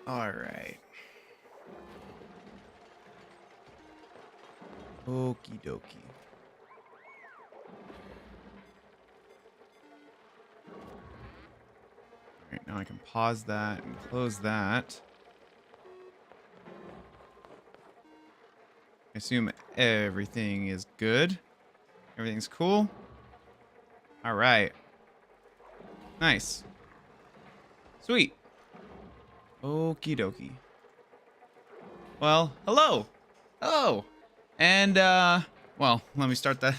All right. Okie dokie. All right, now I can pause that and close that. I assume everything is good. Everything's cool. All right. Nice. Sweet. Okie dokie. Well, hello. Hello. And, well, let me start that.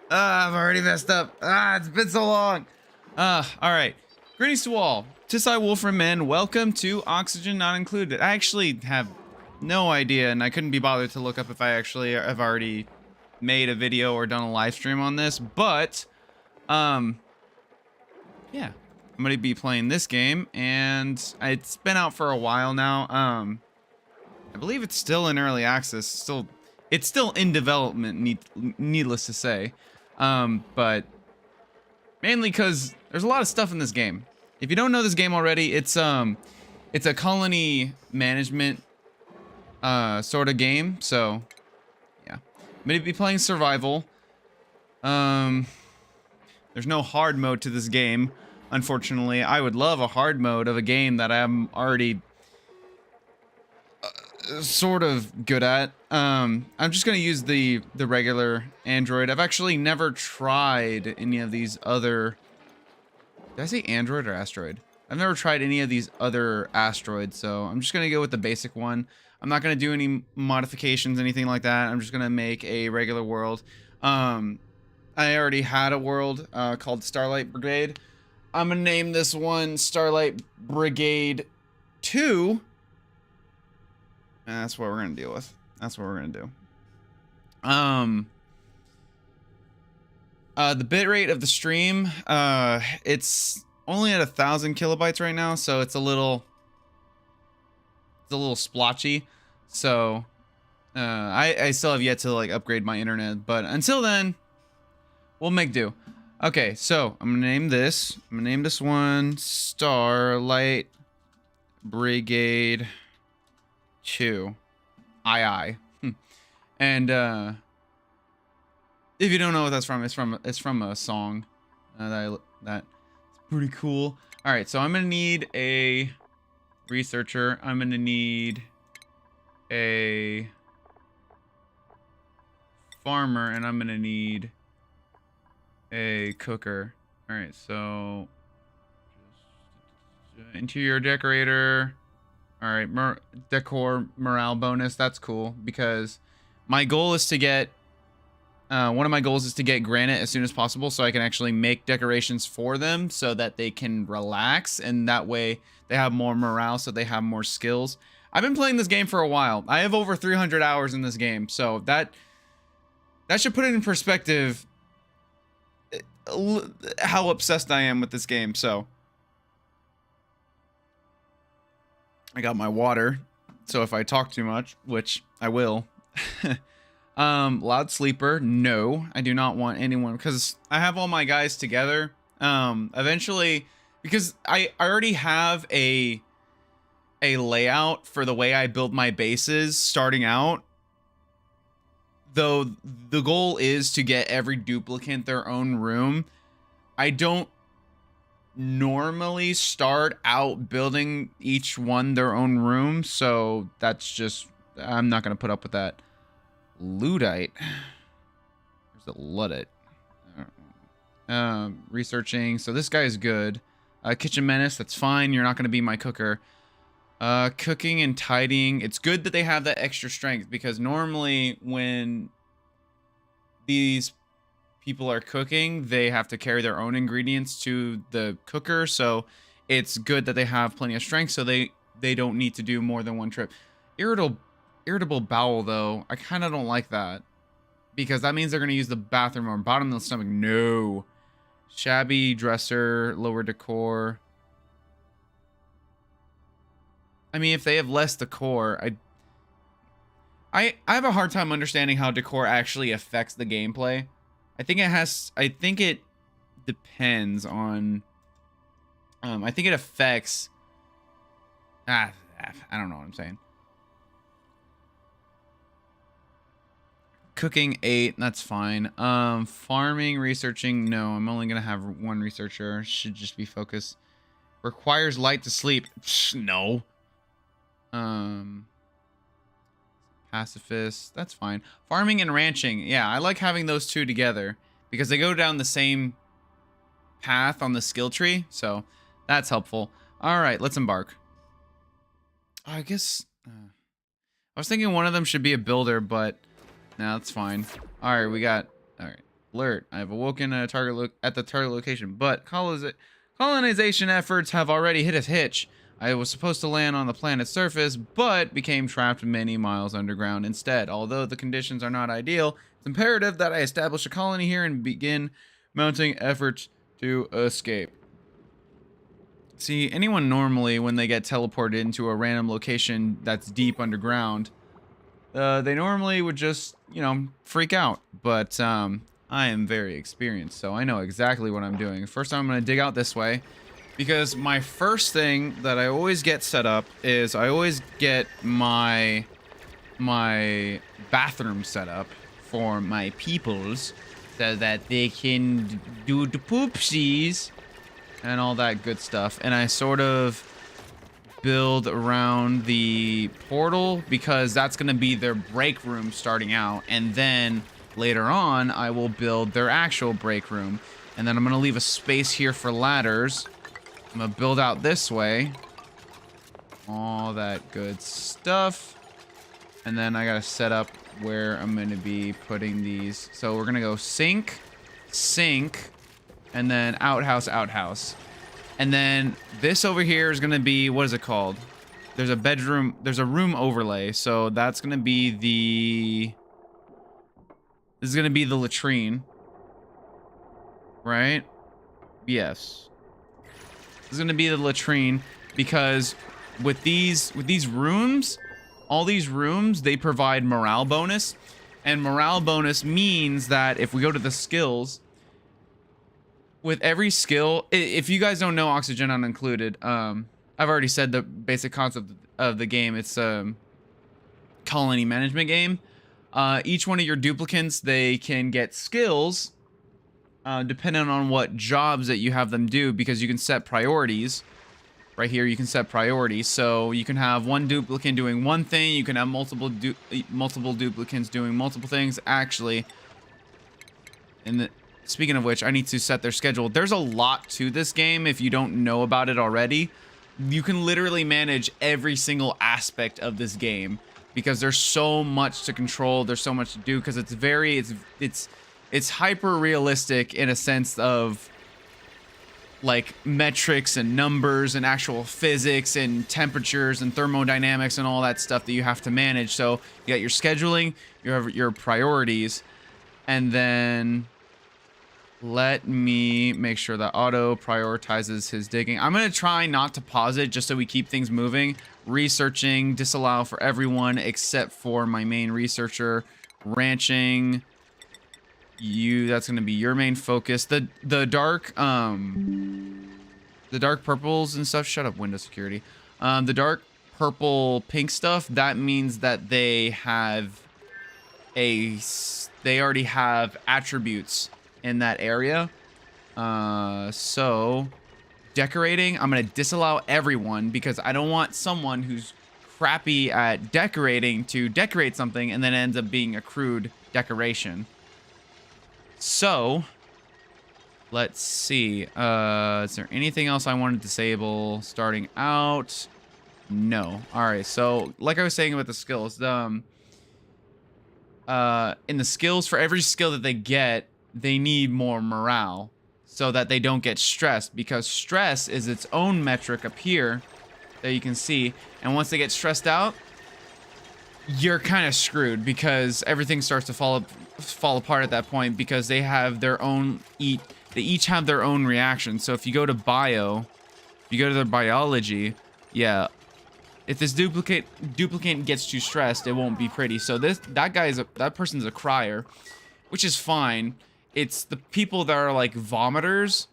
I've already messed up. It's been so long. All right. Greetings to all. Tisai Wolfrim men, welcome to Oxygen Not Included. I actually have no idea, and I couldn't be bothered to look up if I actually have already made a video or done a live stream on this, but, yeah. I'm gonna be playing this game, and it's been out for a while now. I believe it's still in early access. It's still in development, needless to say. But mainly because there's a lot of stuff in this game. If you don't know this game already, it's a colony management sort of game. So yeah, I'm gonna be playing survival. There's no hard mode to this game, unfortunately. I would love a hard mode of a game that I'm already sort of good at. I'm just gonna use the regular Android. I've actually never tried any of these other. Did I say Android or Asteroid? I've never tried any of these other asteroids, so I'm just gonna go with the basic one. I'm not gonna do any modifications, anything like that. I'm just gonna make a regular world. I already had a world called Starlight Brigade. I'm gonna name this one Starlight Brigade 2. And that's what we're gonna deal with. That's what we're gonna do. The bitrate of the stream, it's only at 1,000 kilobytes right now, so it's a little splotchy. So, I still have yet to like upgrade my internet, but until then, we'll make do. Okay, so I'm gonna name this. I'm gonna name this one Starlight Brigade 2. I. And if you don't know what that's from, it's from a song that's pretty cool. All right, so I'm gonna need a researcher. I'm gonna need a farmer, and I'm gonna need a cooker. All right, so interior decorator. All right, decor morale bonus. That's cool because my goal is to get one of my goals is to get granite as soon as possible so I can actually make decorations for them so that they can relax, and that way they have more morale, so they have more skills. I've been playing this game for a while. I have over 300 hours in this game, so that should put it in perspective how obsessed I am with this game. So I got my water, so if I talk too much, which I will. Loud sleeper, no, I do not want anyone, because I have all my guys together. Eventually, because I already have a layout for the way I build my bases starting out, though the goal is to get every duplicant their own room. I don't normally start out building each one their own room, so that's just, I'm not gonna put up with that. Ludite. Where's the Luddite? Researching. So this guy is good. Kitchen menace. That's fine. You're not going to be my cooker. Cooking and tidying. It's good that they have that extra strength, because normally when these people are cooking, they have to carry their own ingredients to the cooker. So it's good that they have plenty of strength, so they don't need to do more than one trip. Irritable bowel, though, I kind of don't like that, because that means they're going to use the bathroom or bottom of the stomach. No. Shabby dresser, lower decor. I mean, if they have less decor, I have a hard time understanding how decor actually affects the gameplay. I think it depends on, I think it affects, I don't know what I'm saying. Cooking 8, that's fine. Farming, researching, no. I'm only gonna have one researcher. Should just be focused. Requires light to sleep. Psh, no. Pacifist, that's fine. Farming and ranching, yeah, I like having those two together because they go down the same path on the skill tree, so that's helpful. All right, let's embark. I guess I was thinking one of them should be a builder, but no, that's fine. All right, we got all right. Alert! I have awoken at the target location, but colonization efforts have already hit a hitch. I was supposed to land on the planet's surface, but became trapped many miles underground instead. Although the conditions are not ideal, it's imperative that I establish a colony here and begin mounting efforts to escape. See, anyone normally, when they get teleported into a random location that's deep underground, they normally would just, you know, freak out. But I am very experienced, so I know exactly what I'm doing. First, I'm going to dig out this way. Because my first thing that I always get set up is I always get my bathroom set up for my peoples so that they can do the poopsies and all that good stuff. And I sort of build around the portal because that's going to be their break room starting out. And then later on, I will build their actual break room. And then I'm going to leave a space here for ladders. I'm gonna build out this way. All that good stuff. And then I gotta set up where I'm gonna be putting these. So we're gonna go sink, sink, and then outhouse, outhouse. And then this over here is gonna be, what is it called? There's a bedroom, there's a room overlay. So that's gonna be this is gonna be the latrine. Right? Yes. Is going to be the latrine because with these rooms, all these rooms, they provide morale bonus, and morale bonus means that if we go to the skills, with every skill, if you guys don't know Oxygen Unincluded, I've already said the basic concept of the game. It's a colony management game. Each one of your duplicants, they can get skills depending on what jobs that you have them do, because you can set priorities. Right here, you can set priorities. So you can have one duplicant doing one thing. You can have multiple duplicants doing multiple things. Actually, speaking of which, I need to set their schedule. There's a lot to this game if you don't know about it already. You can literally manage every single aspect of this game because there's so much to control. There's so much to do because it's hyper realistic in a sense of like metrics and numbers and actual physics and temperatures and thermodynamics and all that stuff that you have to manage. So you got your scheduling, you have your priorities, and then let me make sure that auto prioritizes his digging. I'm going to try not to pause it just so we keep things moving. Researching, disallow for everyone except for my main researcher. Ranching, that's going to be your main focus. The dark purples and stuff, shut up, window security. The dark purple pink stuff, that means that they already have attributes in that area. So decorating, I'm going to disallow everyone because I don't want someone who's crappy at decorating to decorate something and then ends up being a crude decoration. So, let's see. Is there anything else I want to disable starting out? No. All right. So, like I was saying about the skills, in the skills, for every skill that they get, they need more morale so that they don't get stressed, because stress is its own metric up here that you can see. And once they get stressed out, you're kind of screwed because everything starts to fall apart at that point, because they have their own they each have their own reaction. So if you go to bio, if you go to their biology, yeah, if this duplicant gets too stressed, it won't be pretty. So that person's a crier, which is fine. It's the people that are like vomiters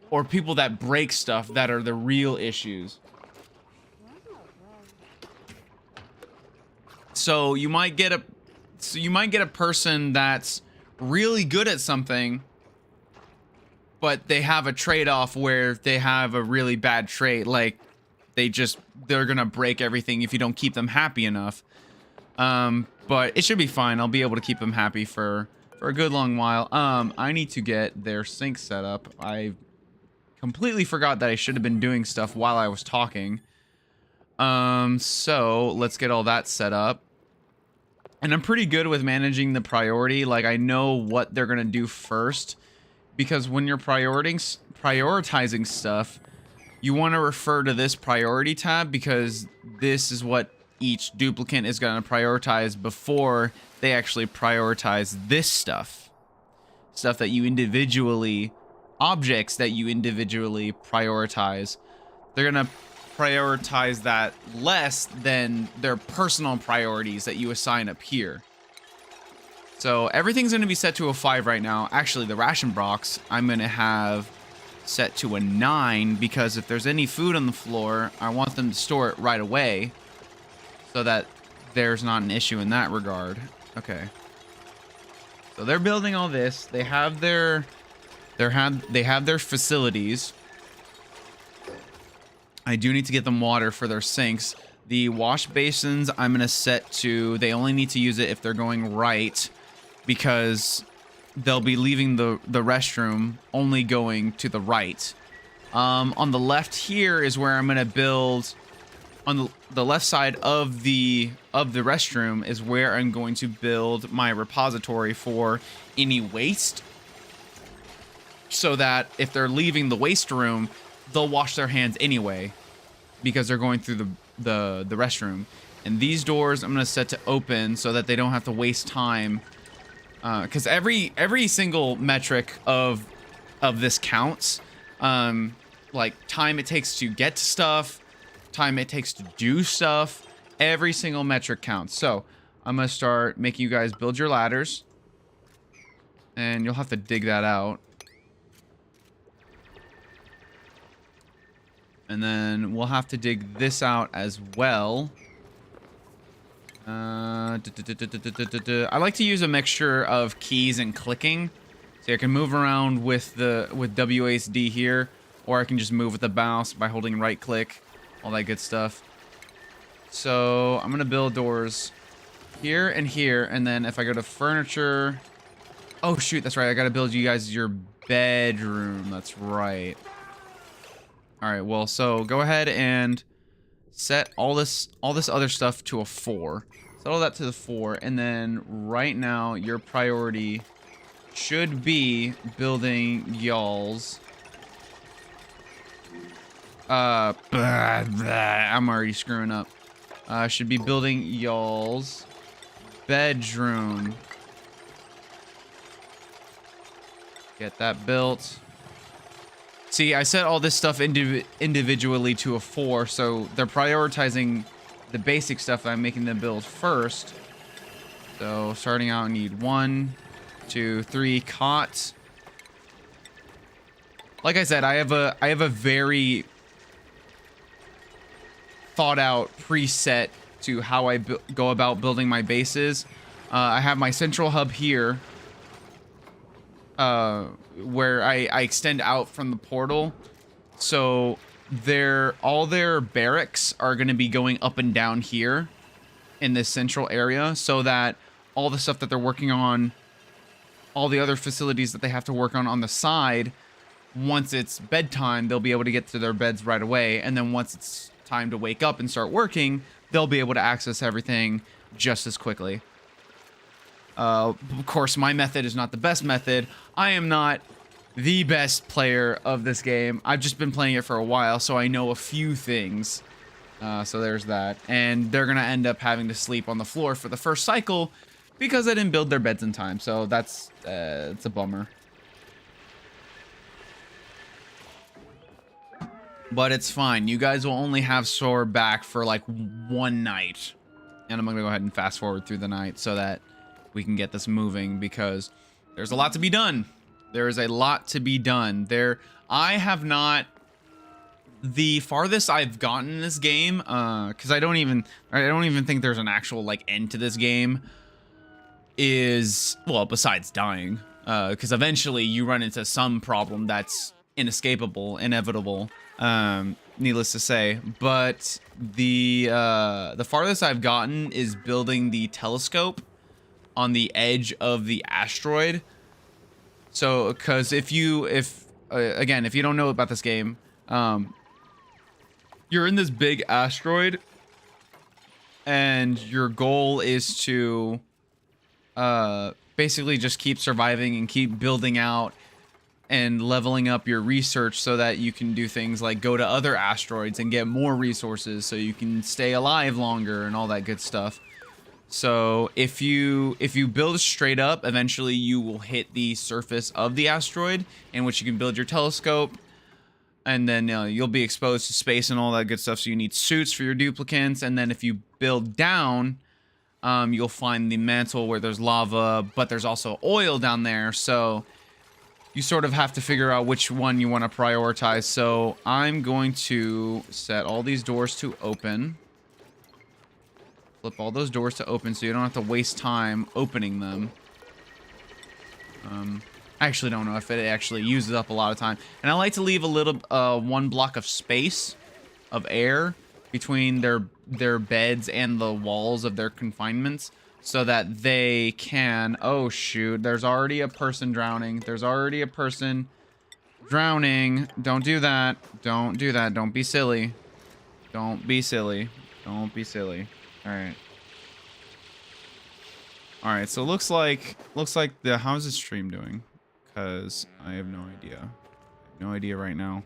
or people that break stuff that are the real issues. So you might get a person that's really good at something, but they have a trade-off where they have a really bad trait, like they're gonna break everything if you don't keep them happy enough. But it should be fine. I'll be able to keep them happy for a good long while. I need to get their sink set up. I completely forgot that I should have been doing stuff while I was talking. So let's get all that set up. And I'm pretty good with managing the priority. Like, I know what they're gonna do first, because when you're prioritizing stuff, you want to refer to this priority tab, because this is what each duplicant is going to prioritize before they actually prioritize this stuff. Stuff that you individually, objects that you individually prioritize. They're going to prioritize that less than their personal priorities that you assign up here. So everything's going to be set to a 5 right now. Actually, the ration box I'm going to have set to a 9, because if there's any food on the floor, I want them to store it right away, so that there's not an issue in that regard. Okay. So they're building all this. They have their facilities. I do need to get them water for their sinks. The wash basins I'm gonna set to, they only need to use it if they're going right, because they'll be leaving the restroom only going to the right. On the left here is where I'm gonna build. On the left side of the restroom is where I'm going to build my repository for any waste, so that if they're leaving the waste room, they'll wash their hands anyway, because they're going through the restroom. And these doors I'm gonna set to open so that they don't have to waste time, because every single metric of this counts. Like time it takes to get to stuff, time it takes to do stuff, every single metric counts. So I'm gonna start making you guys build your ladders, and you'll have to dig that out. And then we'll have to dig this out as well. I like to use a mixture of keys and clicking. So I can move around with WASD here, or I can just move with the mouse by holding right click, all that good stuff. So I'm gonna build doors here and here, and then if I go to furniture, oh shoot, that's right, I gotta build you guys your bedroom. That's right. All right, well, so go ahead and set all this other stuff to a 4. Set all that to the 4, and then right now your priority should be building y'all's I'm already screwing up. Should be building y'all's bedroom. Get that built. See, I set all this stuff individually to a 4, so they're prioritizing the basic stuff that I'm making them build first. So starting out, I need 1, 2, 3 cots. Like I said, I have a very thought out preset to how I go about building my bases. I have my central hub here, where I extend out from the portal. So all their barracks are going to be going up and down here in this central area, so that all the stuff that they're working on, all the other facilities that they have to work on the side, once it's bedtime, they'll be able to get to their beds right away. And then once it's time to wake up and start working, they'll be able to access everything just as quickly. Of course, my method is not the best method. I am not the best player of this game. I've just been playing it for a while, so I know a few things. So there's that. And they're going to end up having to sleep on the floor for the first cycle because I didn't build their beds in time. So that's it's a bummer. But it's fine. You guys will only have SOAR back for like 1 night. And I'm going to go ahead and fast forward through the night so that we can get this moving, because there's a lot to be done. There is a lot to be done. I have not The farthest I've gotten in this game, because I don't even think there's an actual like end to this game, is, well, besides dying, because eventually you run into some problem that's inescapable, inevitable, needless to say. But the farthest I've gotten is building the telescope on the edge of the asteroid. So, because if you don't know about this game, you're in this big asteroid, and your goal is to basically just keep surviving and keep building out and leveling up your research so that you can do things like go to other asteroids and get more resources so you can stay alive longer and all that good stuff. So if you build straight up, eventually you will hit the surface of the asteroid, in which you can build your telescope. And then you'll be exposed to space and all that good stuff, so you need suits for your duplicants. And then if you build down, you'll find the mantle where there's lava, but there's also oil down there. So you sort of have to figure out which one you want to prioritize. So I'm going to set all these doors to open. Flip all those doors to open so you don't have to waste time opening them. I actually don't know if it actually uses up a lot of time. And I like to leave a little, one block of space, of air, between their beds and the walls of their confinements, so that they can... Oh, shoot. There's already a person drowning. There's already a person drowning. Don't do that. Don't do that. Don't be silly. Don't be silly. Don't be silly. Alright. Alright, so looks like the... How's the stream doing? Because I have no idea. I have no idea right now.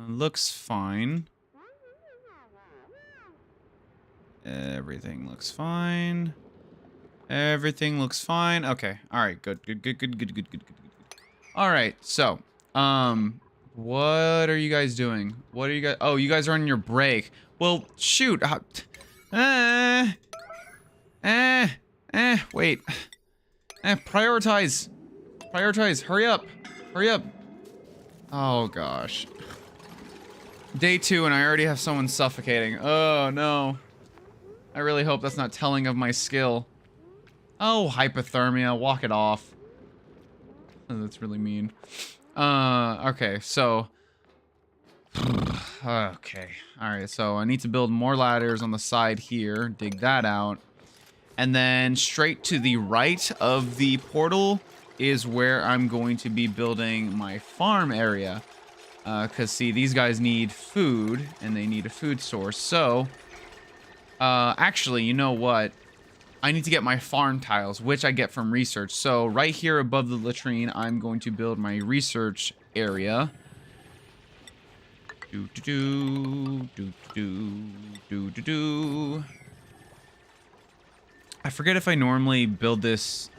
Looks fine. Everything looks fine. Everything looks fine. Okay. All right. Good. All right. So, what are you guys doing? What are you guys? Oh, you guys are on your break. Well, shoot. Wait. Prioritize. Prioritize. Hurry up. Hurry up. Oh, gosh. Day 2 and I already have someone suffocating. Oh, no. I really hope that's not telling of my skill. Oh, hypothermia. Walk it off. Oh, that's really mean. Okay, so... Okay. Alright, so I need to build more ladders on the side here. Dig that out. And then straight to the right of the portal is where I'm going to be building my farm area. Because, see, these guys need food, and they need a food source. So, actually, you know what? I need to get my farm tiles, which I get from research. So, right here above the latrine, I'm going to build my research area. I forget if I normally build this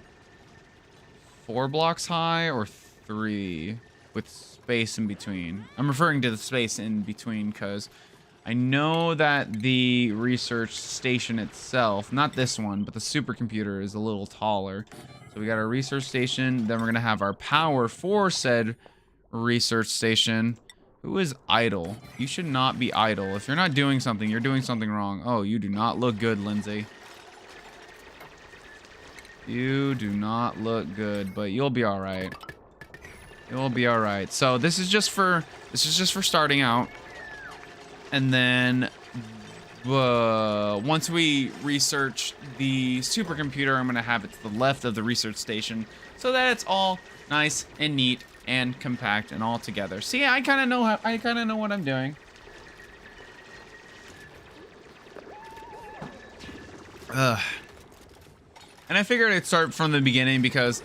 4 blocks high or 3 with space in between. I'm referring to the space in between because I know that the research station itself, not this one, but the supercomputer is a little taller. So we got our research station, then we're going to have our power for said research station. Who is idle? You should not be idle. If you're not doing something, you're doing something wrong. Oh, you do not look good, Lindsay. You do not look good, but you'll be all right. You'll be all right. So this is just for starting out, and then once we research the supercomputer, I'm gonna have it to the left of the research station, so that it's all nice and neat and compact and all together. See, I kind of know what I'm doing. And I figured I'd start from the beginning because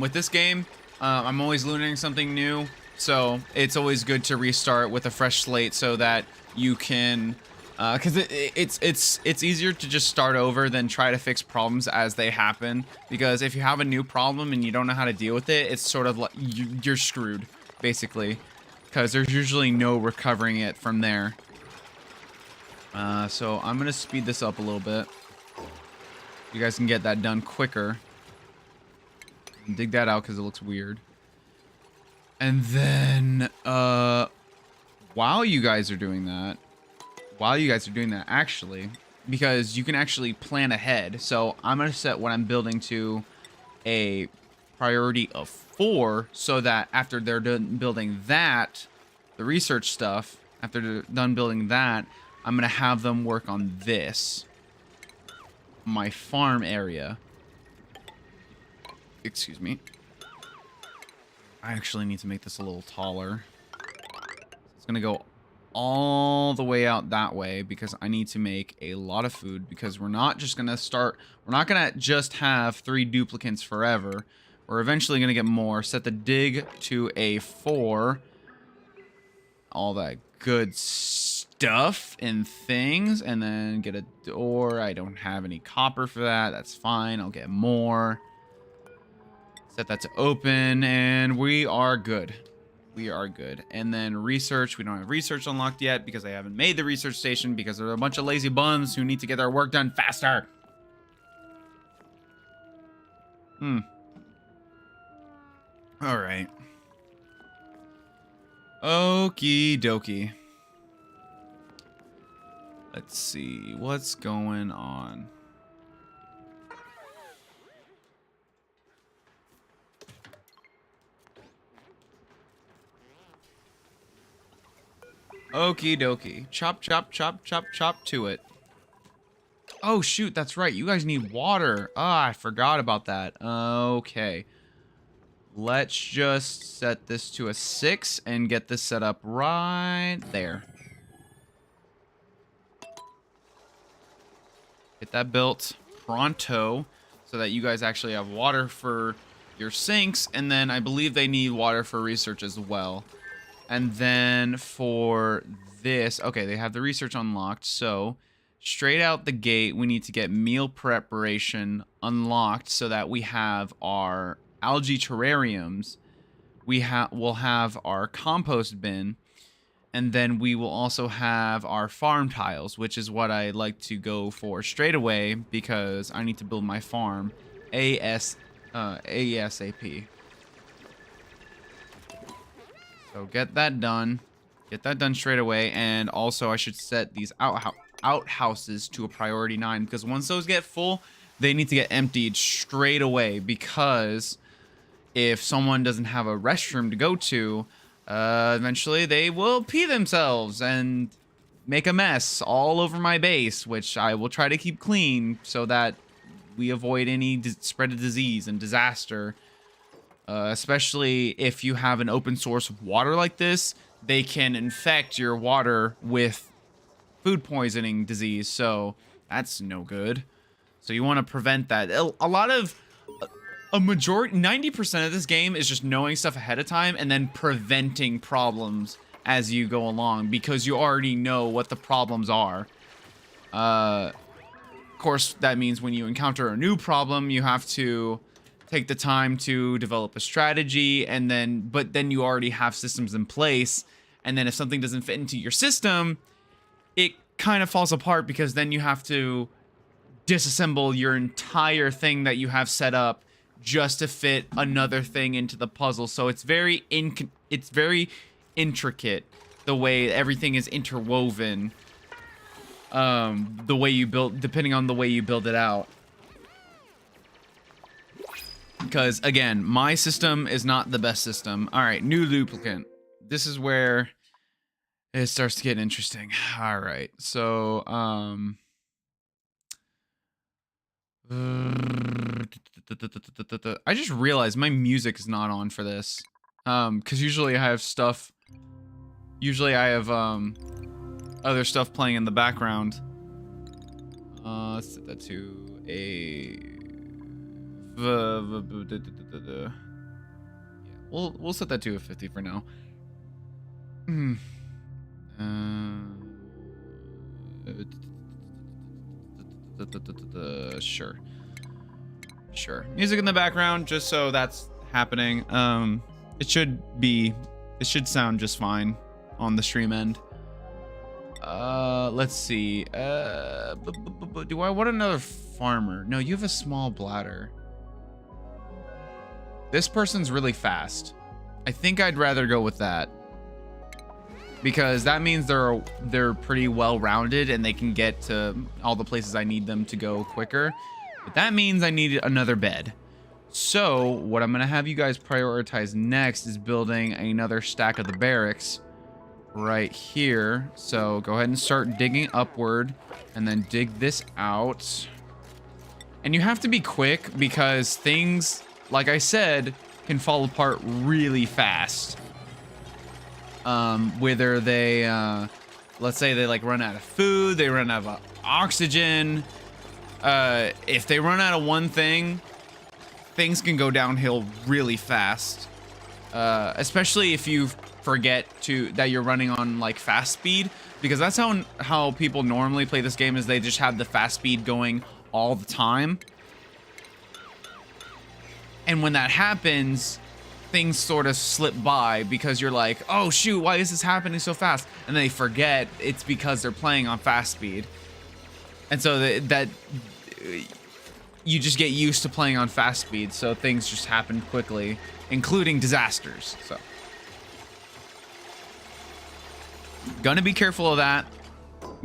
with this game, I'm always learning something new, so it's always good to restart with a fresh slate so that you can, because it's easier to just start over than try to fix problems as they happen. Because if you have a new problem and you don't know how to deal with it, it's sort of like you're screwed, basically, because there's usually no recovering it from there. So I'm gonna speed this up a little bit. You guys can get that done quicker. Dig that out because it looks weird. And then, while you guys are doing that, actually, because you can actually plan ahead. So I'm going to set what I'm building to a priority of 4 so that after they're done building that, the research stuff, after they're done building that, I'm going to have them work on this, my farm area. Excuse me. I actually need to make this a little taller. It's going to go all the way out that way because I need to make a lot of food, because we're not just going to start, we're not going to just have 3 duplicants forever. We're eventually going to get more. Set the dig to a 4. All that good stuff and things, and then get a door. I don't have any copper for that. That's fine. I'll get more. Set that to open, and we are good. We are good. And then research. We don't have research unlocked yet because I haven't made the research station because there are a bunch of lazy bums who need to get their work done faster. All right. Okie dokie. Let's see what's going on. Okie dokie. Chop, chop, chop, chop, chop to it. Oh, shoot. That's right. You guys need water. Ah, I forgot about that. Okay. Let's just set this to a 6 and get this set up right there. Get that built pronto so that you guys actually have water for your sinks. And then I believe they need water for research as well. And then for this, okay, they have the research unlocked. So straight out the gate, we need to get meal preparation unlocked so that we have our algae terrariums. We'll have our compost bin. And then we will also have our farm tiles, which is what I like to go for straight away because I need to build my farm ASAP. So get that done. Get that done straight away. And also I should set these outhouses to a priority 9 because once those get full, they need to get emptied straight away because if someone doesn't have a restroom to go to, eventually they will pee themselves and make a mess all over my base, which I will try to keep clean so that we avoid any spread of disease and disaster. Especially if you have an open source of water like this, they can infect your water with food poisoning disease. So that's no good. So you want to prevent that. A majority, 90% of this game is just knowing stuff ahead of time and then preventing problems as you go along because you already know what the problems are. Of course, that means when you encounter a new problem, you have to take the time to develop a strategy, but then you already have systems in place. And then if something doesn't fit into your system, it kind of falls apart because then you have to disassemble your entire thing that you have set up just to fit another thing into the puzzle. So it's very intricate the way everything is interwoven. The way you build, depending on the way you build it out. Because, again, my system is not the best system. Alright, new duplicant. This is where it starts to get interesting. Alright, so, I just realized my music is not on for this. Because usually I have stuff... Usually I have, other stuff playing in the background. Let's set that to a... Yeah, we'll set that to a 50 for now. Sure. Music in the background, just so that's happening. It should sound just fine on the stream end. Let's see. Do I want another farmer? No, you have a small bladder. This person's really fast. I think I'd rather go with that, because that means they're pretty well-rounded and they can get to all the places I need them to go quicker. But that means I need another bed. So what I'm gonna have you guys prioritize next is building another stack of the barracks right here. So go ahead and start digging upward and then dig this out. And you have to be quick because things, like I said, can fall apart really fast. Whether they, let's say they like run out of food, they run out of oxygen. If they run out of one thing, things can go downhill really fast. Especially if you forget that you're running on like fast speed, because that's how people normally play this game, is they just have the fast speed going all the time. And when that happens, things sort of slip by because you're like, oh shoot, why is this happening so fast? And they forget it's because they're playing on fast speed. And so that you just get used to playing on fast speed, so things just happen quickly, including disasters. So gonna be careful of that.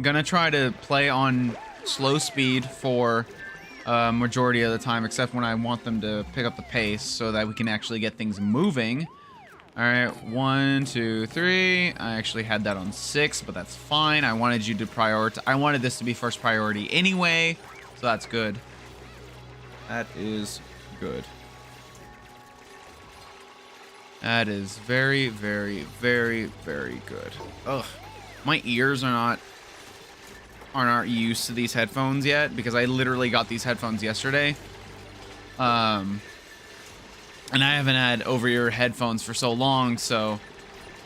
Gonna try to play on slow speed for majority of the time, except when I want them to pick up the pace so that we can actually get things moving. All right, 1, 2, 3. I actually had that on 6, but that's fine. I wanted you to prioritize. I wanted this to be first priority anyway, so that's good. That is good. That is very, very, very, very good. Ugh, my ears aren't used to these headphones yet, because I literally got these headphones yesterday. And I haven't had over-ear headphones for so long, so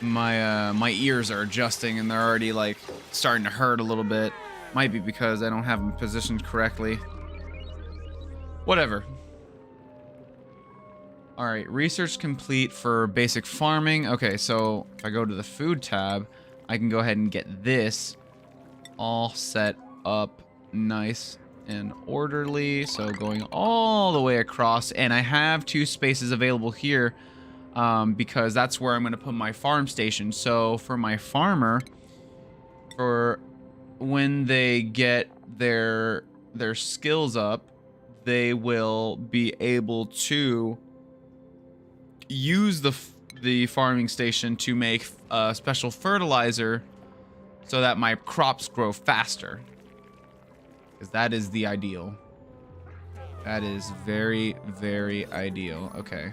my ears are adjusting and they're already like starting to hurt a little bit. Might be because I don't have them positioned correctly. Whatever. All right, research complete for basic farming. Okay, so if I go to the food tab, I can go ahead and get this all set up nice and orderly. So going all the way across, and I have 2 spaces available here because that's where I'm going to put my farm station. So for my farmer, for when they get their skills up, they will be able to use the farming station to make special fertilizer so that my crops grow faster, because that is the ideal. That is very, very ideal. Okay,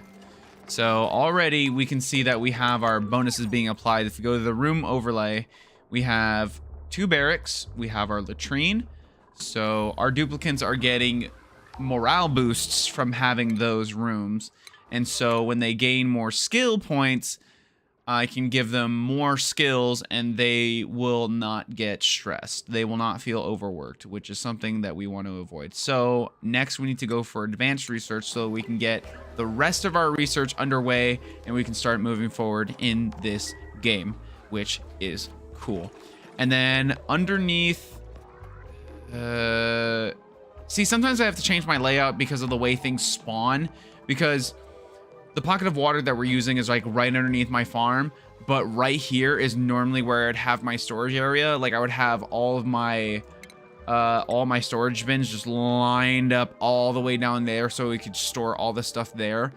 so already we can see that we have our bonuses being applied. If we go to the room overlay, we have 2 barracks, we have our latrine, so our duplicants are getting morale boosts from having those rooms. And so when they gain more skill points, I can give them more skills and they will not get stressed. They will not feel overworked, which is something that we want to avoid. So next we need to go for advanced research so we can get the rest of our research underway and we can start moving forward in this game, which is cool. And then underneath, see, sometimes I have to change my layout because of the way things spawn, because the pocket of water that we're using is like right underneath my farm, but right here is normally where I'd have my storage area. Like I would have all my storage bins just lined up all the way down there so we could store all the stuff there.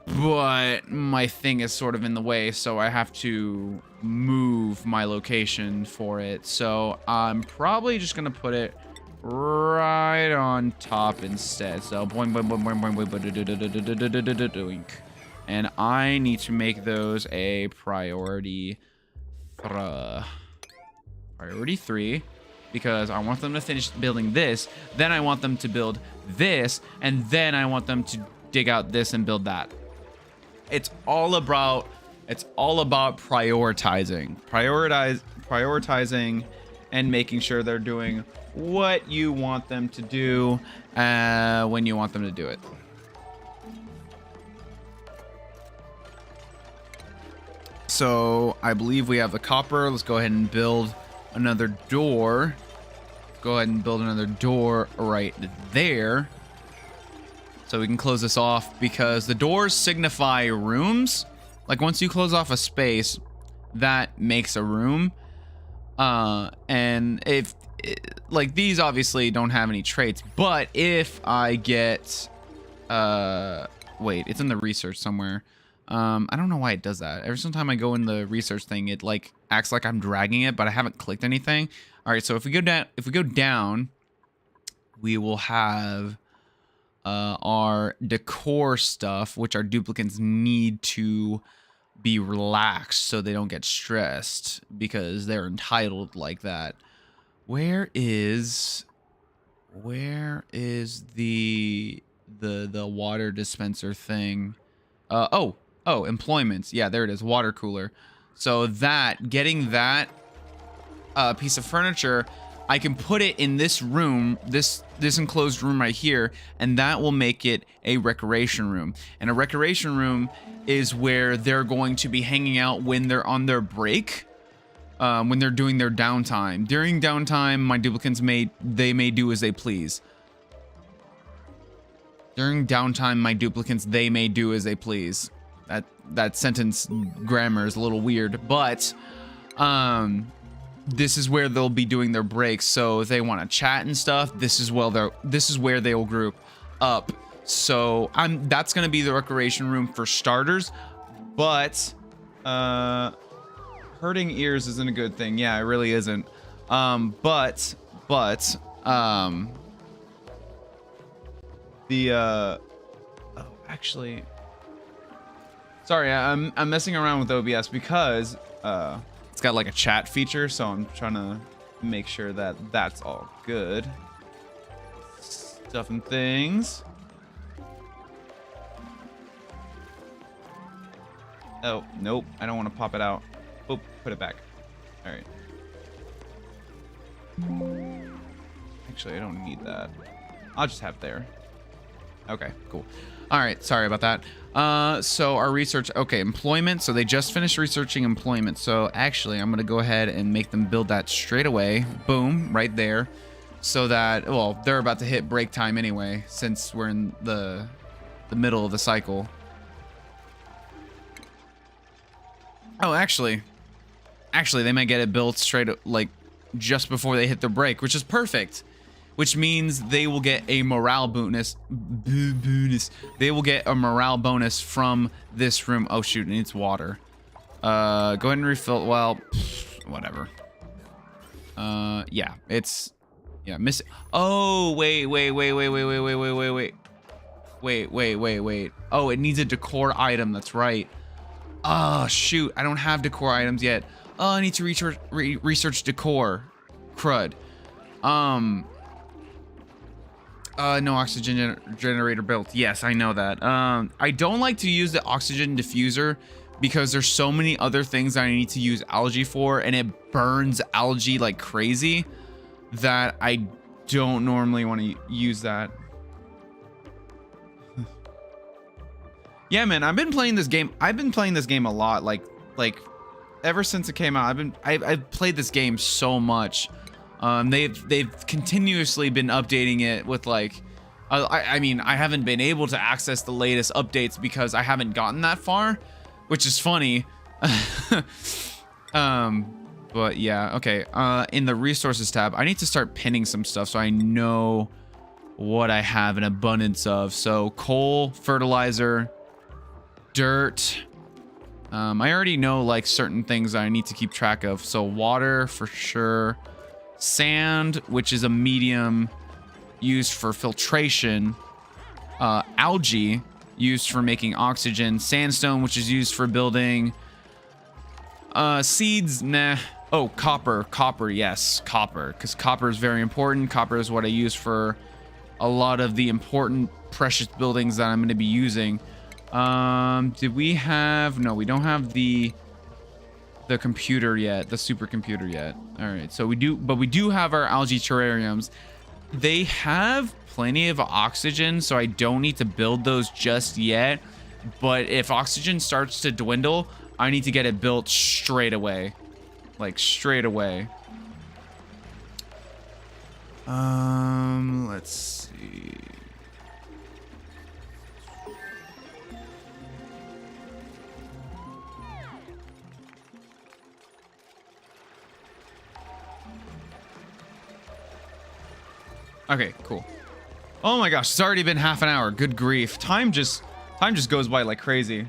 But my thing is sort of in the way, so I have to move my location for it. So I'm probably just gonna put it right on top instead. So boing, boing, boing, boing, boing, boing, boing. And I need to make those a priority. Priority 3, because I want them to finish building this. Then I want them to build this, and then I want them to dig out this and build that. It's all about prioritizing, prioritizing, and making sure they're doing what you want them to do when you want them to do it. So I believe we have the copper. Let's go ahead and build another door. Go ahead and build another door right there. So we can close this off because the doors signify rooms. Like once you close off a space, that makes a room. And if like these obviously don't have any traits, but if I get wait, it's in the research somewhere. I don't know why it does that. Every single time I go in the research thing, it like acts like I'm dragging it, but I haven't clicked anything. All right, so if we go down, we will have our decor stuff, which our duplicates need to be relaxed so they don't get stressed because they're entitled like that. Where is the water dispenser thing? Oh, employments. Yeah, there it is. Water cooler. So getting that piece of furniture, I can put it in this room, this enclosed room right here, and that will make it a recreation room. And a recreation room is where they're going to be hanging out when they're on their break, when they're doing their downtime. During downtime, my duplicates may do as they please. During downtime, my duplicates, they may do as they please. That sentence grammar is a little weird, but this is where they'll be doing their breaks. So if they want to chat and stuff, this is where they will group up. So that's gonna be the recreation room for starters, but hurting ears isn't a good thing. Yeah, it really isn't. But actually, sorry, I'm messing around with OBS because it's got like a chat feature, so I'm trying to make sure that that's all good. Stuff and things. Oh, nope, I don't want to pop it out. Oh, put it back. All right. Actually, I don't need that. I'll just have it there. Okay, cool. All right, sorry about that. So our research, okay, employment. So they just finished researching employment. So actually, I'm gonna go ahead and make them build that straight away. Boom, right there. So that, well, they're about to hit break time anyway, since we're in the middle of the cycle. Oh, actually, they might get it built straight, like, just before they hit the break, which is perfect. Which means they will get a morale bonus. They will get a morale bonus from this room. Oh shoot, it needs water. Go ahead and refill. Well, whatever. Yeah, it's miss. Oh wait. Oh, it needs a decor item. That's right. Oh shoot, I don't have decor items yet. Oh, I need to research decor. Crud. No oxygen generator built. Yes, I know that. I don't like to use the oxygen diffuser because there's so many other things that I need to use algae for, and it burns algae like crazy that I don't normally want to use that. Yeah, man, I've been playing this game. I've been playing this game a lot. Like ever since it came out, I've played this game so much. They've continuously been updating it with like, I mean, I haven't been able to access the latest updates because I haven't gotten that far, which is funny. But yeah, okay. In the resources tab, I need to start pinning some stuff so I know what I have an abundance of. So coal, fertilizer, dirt. I already know like certain things that I need to keep track of. So water for sure. Sand, which is a medium used for filtration. Algae, used for making oxygen. Sandstone, which is used for building. Seeds, nah. Oh, copper. Copper, yes. Copper, because copper is very important. Copper is what I use for a lot of the important precious buildings that I'm going to be using. Did we have... No, we don't have the computer yet, the supercomputer yet. All right, so we do have our algae terrariums. They have plenty of oxygen, so I don't need to build those just yet. But if oxygen starts to dwindle, I need to get it built straight away. Like straight away. Let's see. Okay, cool. Oh my gosh, it's already been half an hour. Good grief. Time just goes by like crazy.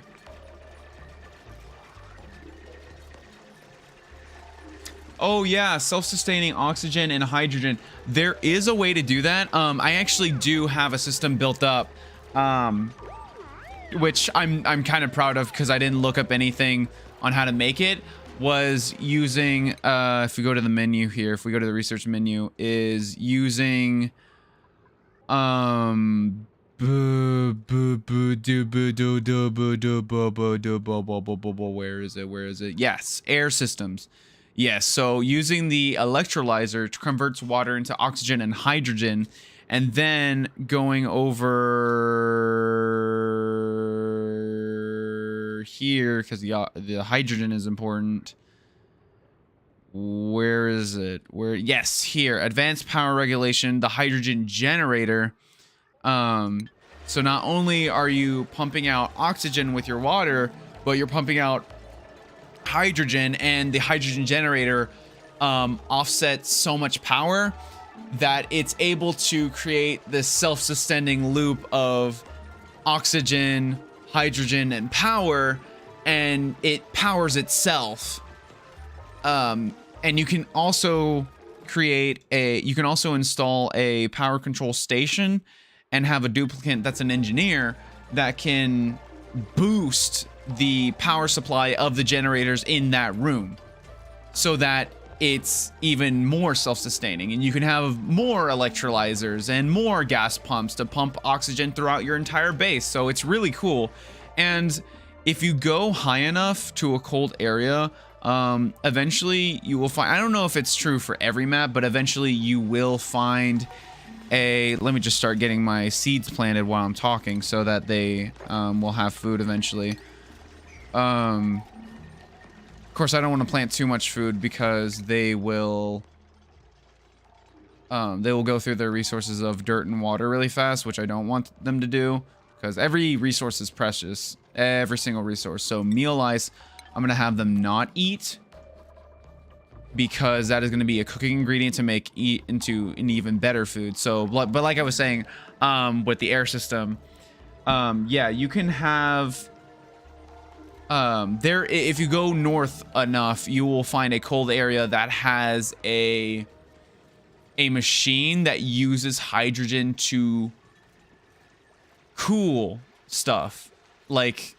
Oh yeah, self-sustaining oxygen and hydrogen. There is a way to do that. I actually do have a system built up, which I'm kind of proud of because I didn't look up anything on how to make it. Was using if we go to the menu here, if we go to the research menu, is using where is it? Yes, air systems. Yes, so using the electrolyzer converts water into oxygen and hydrogen, and then going over here because the hydrogen is important. Where is it? Where? Yes, here. Advanced power regulation, the hydrogen generator. So not only are you pumping out oxygen with your water, but you're pumping out hydrogen, and the hydrogen generator offsets so much power that it's able to create this self-sustaining loop of oxygen, hydrogen, and power, and it powers itself. And you can also install a power control station and have a duplicant that's an engineer that can boost the power supply of the generators in that room so that it's even more self-sustaining, and you can have more electrolyzers and more gas pumps to pump oxygen throughout your entire base. So it's really cool. And if you go high enough to a cold area, eventually you will find, I don't know if it's true for every map, but eventually you will find let me just start getting my seeds planted while I'm talking so that they will have food eventually. Of course, I don't want to plant too much food because they will go through their resources of dirt and water really fast, which I don't want them to do because every resource is precious, every single resource. So meal ice, I'm gonna have them not eat because that is going to be a cooking ingredient to make into an even better food. So, but like I was saying, with the air system, yeah, you can have if you go north enough, you will find a cold area that has a machine that uses hydrogen to cool stuff. Like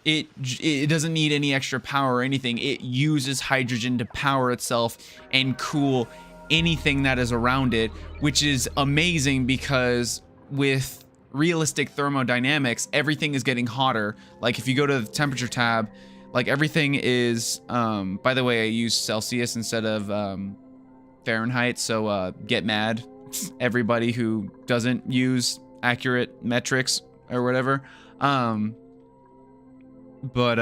it doesn't need any extra power or anything. It uses hydrogen to power itself and cool anything that is around it, which is amazing because with realistic thermodynamics, everything is getting hotter. Like if you go to the temperature tab, like everything is, by the way, I use Celsius instead of Fahrenheit. So get mad, everybody who doesn't use accurate metrics or whatever. But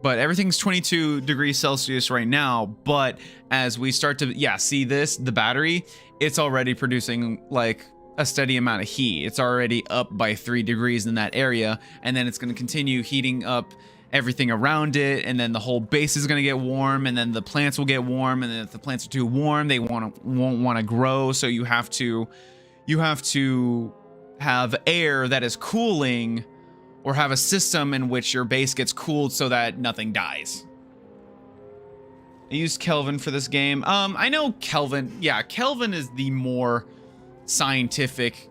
everything's 22 degrees Celsius right now. But as we start to, see this, the battery, it's already producing like a steady amount of heat. It's already up by 3 degrees in that area. And then it's going to continue heating up everything around it. And then the whole base is going to get warm. And then the plants will get warm. And then if the plants are too warm, they won't want to grow. So you have to have air that is cooling, or have a system in which your base gets cooled so that nothing dies. I used Kelvin for this game. I know Kelvin. Yeah, Kelvin is the more scientific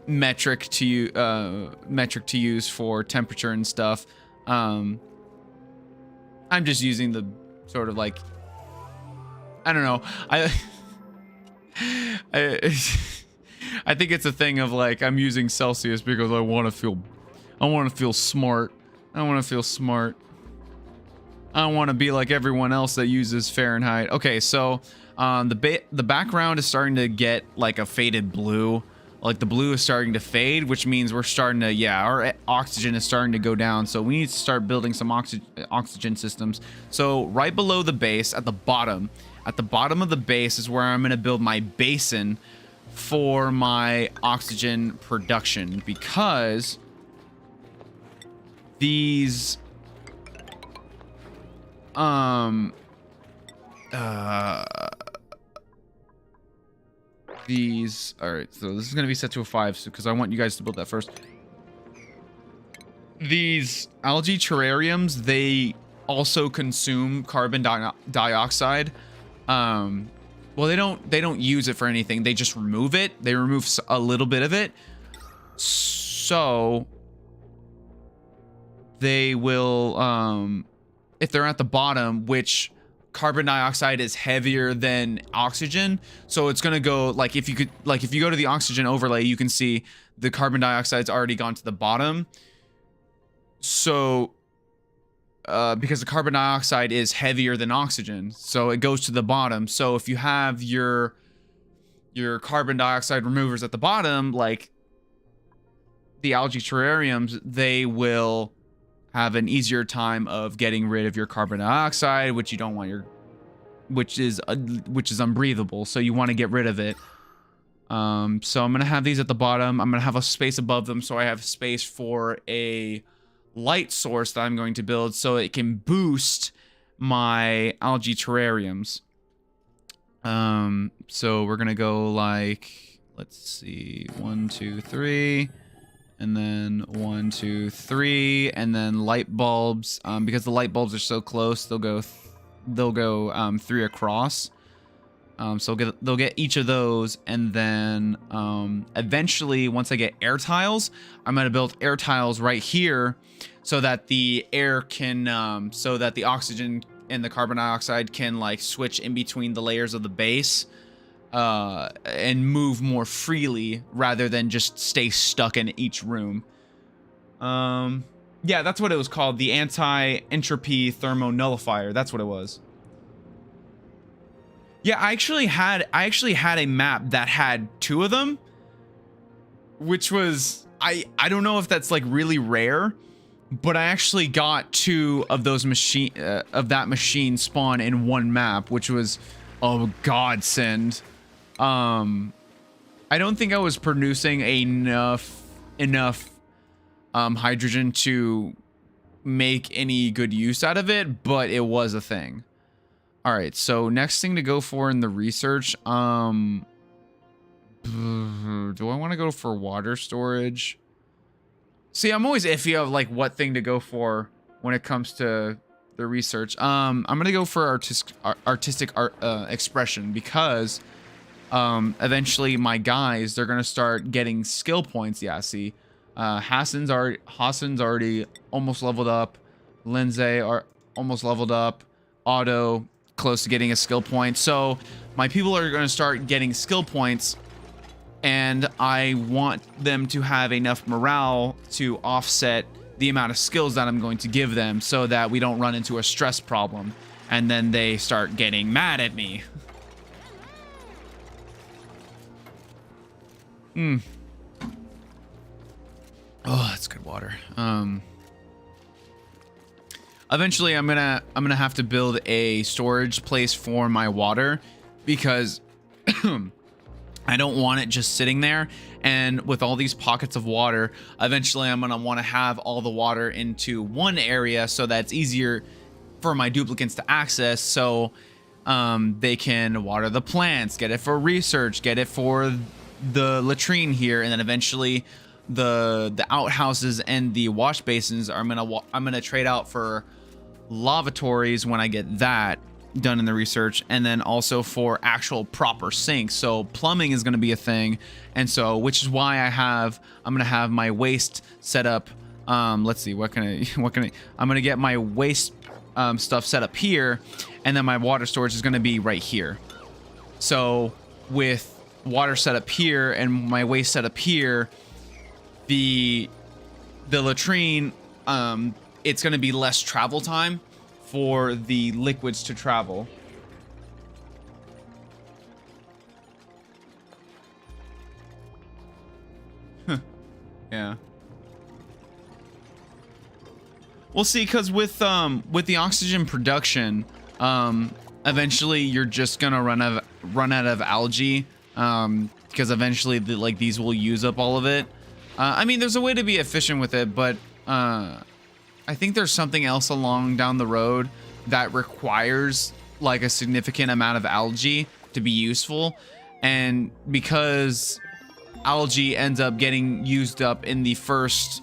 metric to use for temperature and stuff. I'm just using the sort of like, I don't know. I think it's a thing of like, I'm using Celsius because I want to feel smart. I want to feel smart. I don't want to be like everyone else that uses Fahrenheit. Okay, so the background is starting to get like a faded blue. Like the blue is starting to fade, which means we're starting to, our oxygen is starting to go down. So we need to start building some oxygen systems. So right below the base, at the bottom of the base is where I'm going to build my basin for my oxygen production, because these these. All right, so this is going to be set to a 5 because I want you guys to build that first. These algae terrariums, they also consume carbon dioxide. Well, they don't use it for anything. They just remove it. They remove a little bit of it. So they will, if they're at the bottom, which carbon dioxide is heavier than oxygen, so it's gonna go like if you go to the oxygen overlay, you can see the carbon dioxide's already gone to the bottom. So because the carbon dioxide is heavier than oxygen, so it goes to the bottom. So if you have your carbon dioxide removers at the bottom, like the algae terrariums, they will have an easier time of getting rid of your carbon dioxide, which you don't want which is unbreathable. So you want to get rid of it. So I'm gonna have these at the bottom. I'm gonna have a space above them, so I have space for a light source that I'm going to build, so it can boost my algae terrariums. So we're gonna go like, let's see, 1, 2, 3. And then 1, 2, 3, and then light bulbs. Because the light bulbs are so close, they'll go 3 across. So they'll get each of those, and then eventually, once I get air tiles, I'm gonna build air tiles right here, so that the air can, so that the oxygen and the carbon dioxide can like switch in between the layers of the base. And move more freely rather than just stay stuck in each room. Yeah, that's what it was called. The anti-entropy thermonullifier. That's what it was. Yeah, I actually had a map that had 2 of them, which was, I don't know if that's like really rare, but I actually got 2 of those that machine spawn in one map, which was a godsend. I don't think I was producing enough hydrogen to make any good use out of it, but it was a thing. All right, so next thing to go for in the research, do I want to go for water storage? See, I'm always iffy of like what thing to go for when it comes to the research. I'm gonna go for artistic expression, because eventually my guys, they're gonna start getting skill points. Yeah, see, Hassan's already almost leveled up. Lindsay are almost leveled up. Otto close to getting a skill point. So my people are gonna start getting skill points, and I want them to have enough morale to offset the amount of skills that I'm going to give them, so that we don't run into a stress problem and then they start getting mad at me. Oh, that's good water. Eventually I'm gonna have to build a storage place for my water, because I don't want it just sitting there. And with all these pockets of water, eventually I'm gonna want to have all the water into one area, so that it's easier for my duplicants to access, so they can water the plants, get it for research, get it for the latrine here, and then eventually the outhouses and the wash basins I'm gonna trade out for lavatories when I get that done in the research, and then also for actual proper sinks. So plumbing is going to be a thing, and so, which is why I'm gonna have my waste set up. Let's see, I'm gonna get my waste stuff set up here, and then my water storage is going to be right here. So with water set up here and my waste set up here, the latrine, it's going to be less travel time for the liquids to travel. Yeah. We'll see, because with the oxygen production, eventually you're just gonna run out of algae, because eventually these will use up all of it. I mean, there's a way to be efficient with it, but I think there's something else along down the road that requires like a significant amount of algae to be useful. And because algae ends up getting used up in the first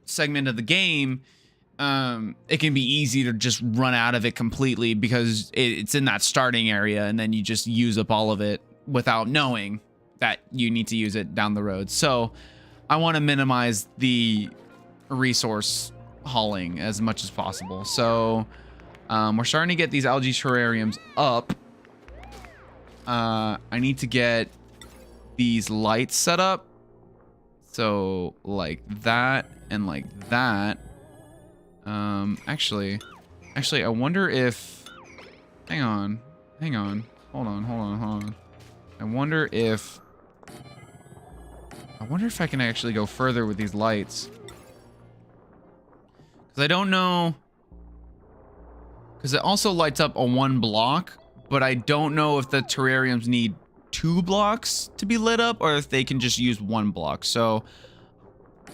segment of the game, it can be easy to just run out of it completely because it's in that starting area, and then you just use up all of it without knowing that you need to use it down the road. So I want to minimize the resource hauling as much as possible. So we're starting to get these algae terrariums up. I need to get these lights set up. So like that and like that. Actually, I wonder if, hang on, hold on. I wonder if I can actually go further with these lights. Because I don't know, because it also lights up a 1 block, but I don't know if the terrariums need 2 blocks to be lit up or if they can just use 1 block. So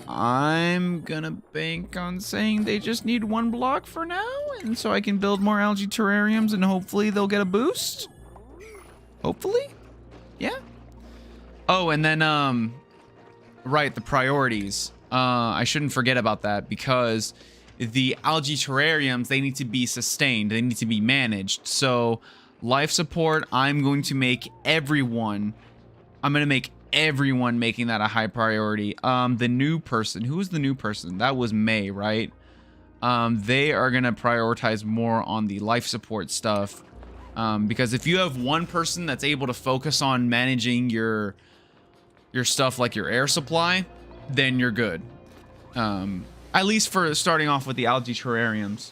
I'm gonna bank on saying they just need 1 block for now, and so I can build more algae terrariums and hopefully they'll get a boost. Hopefully? Yeah. Oh, and then right, the priorities. I shouldn't forget about that, because the algae terrariums, they need to be sustained, they need to be managed. So life support, I'm going to make everyone making that a high priority. The new person, who was the new person? That was May, right? They are gonna prioritize more on the life support stuff, because if you have one person that's able to focus on managing your stuff like your air supply, then you're good. At least for starting off with the algae terrariums.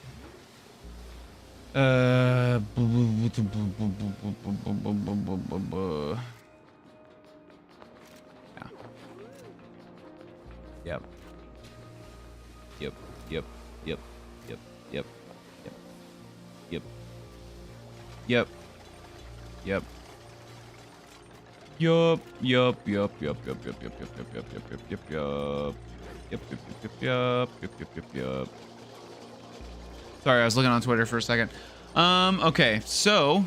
Yeah. Yep. Sorry, I was looking on Twitter for a second. Okay, so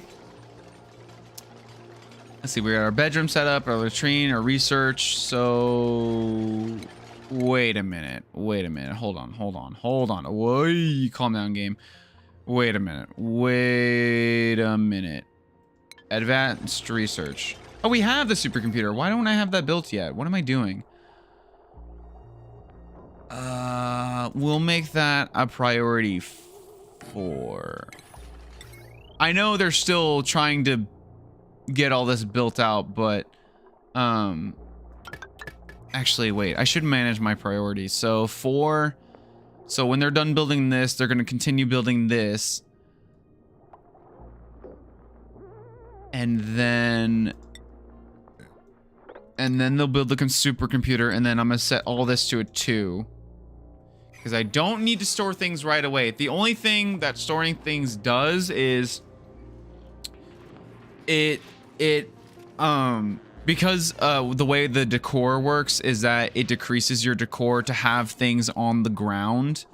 let's see, we got our bedroom set up, our latrine, our research. So wait a minute. Hold on. Whoa, calm down, game. Wait a minute. Advanced research. Oh, we have the supercomputer. Why don't I have that built yet? What am I doing? We'll make that a priority 4. I know they're still trying to get all this built out, but actually wait, I should manage my priorities. So 4, so when they're done building this, they're going to continue building this, and then they'll build the supercomputer, and then I'm going to set all this to a 2. Because I don't need to store things right away. The only thing that storing things does is because the way the decor works is that it decreases your decor to have things on the ground.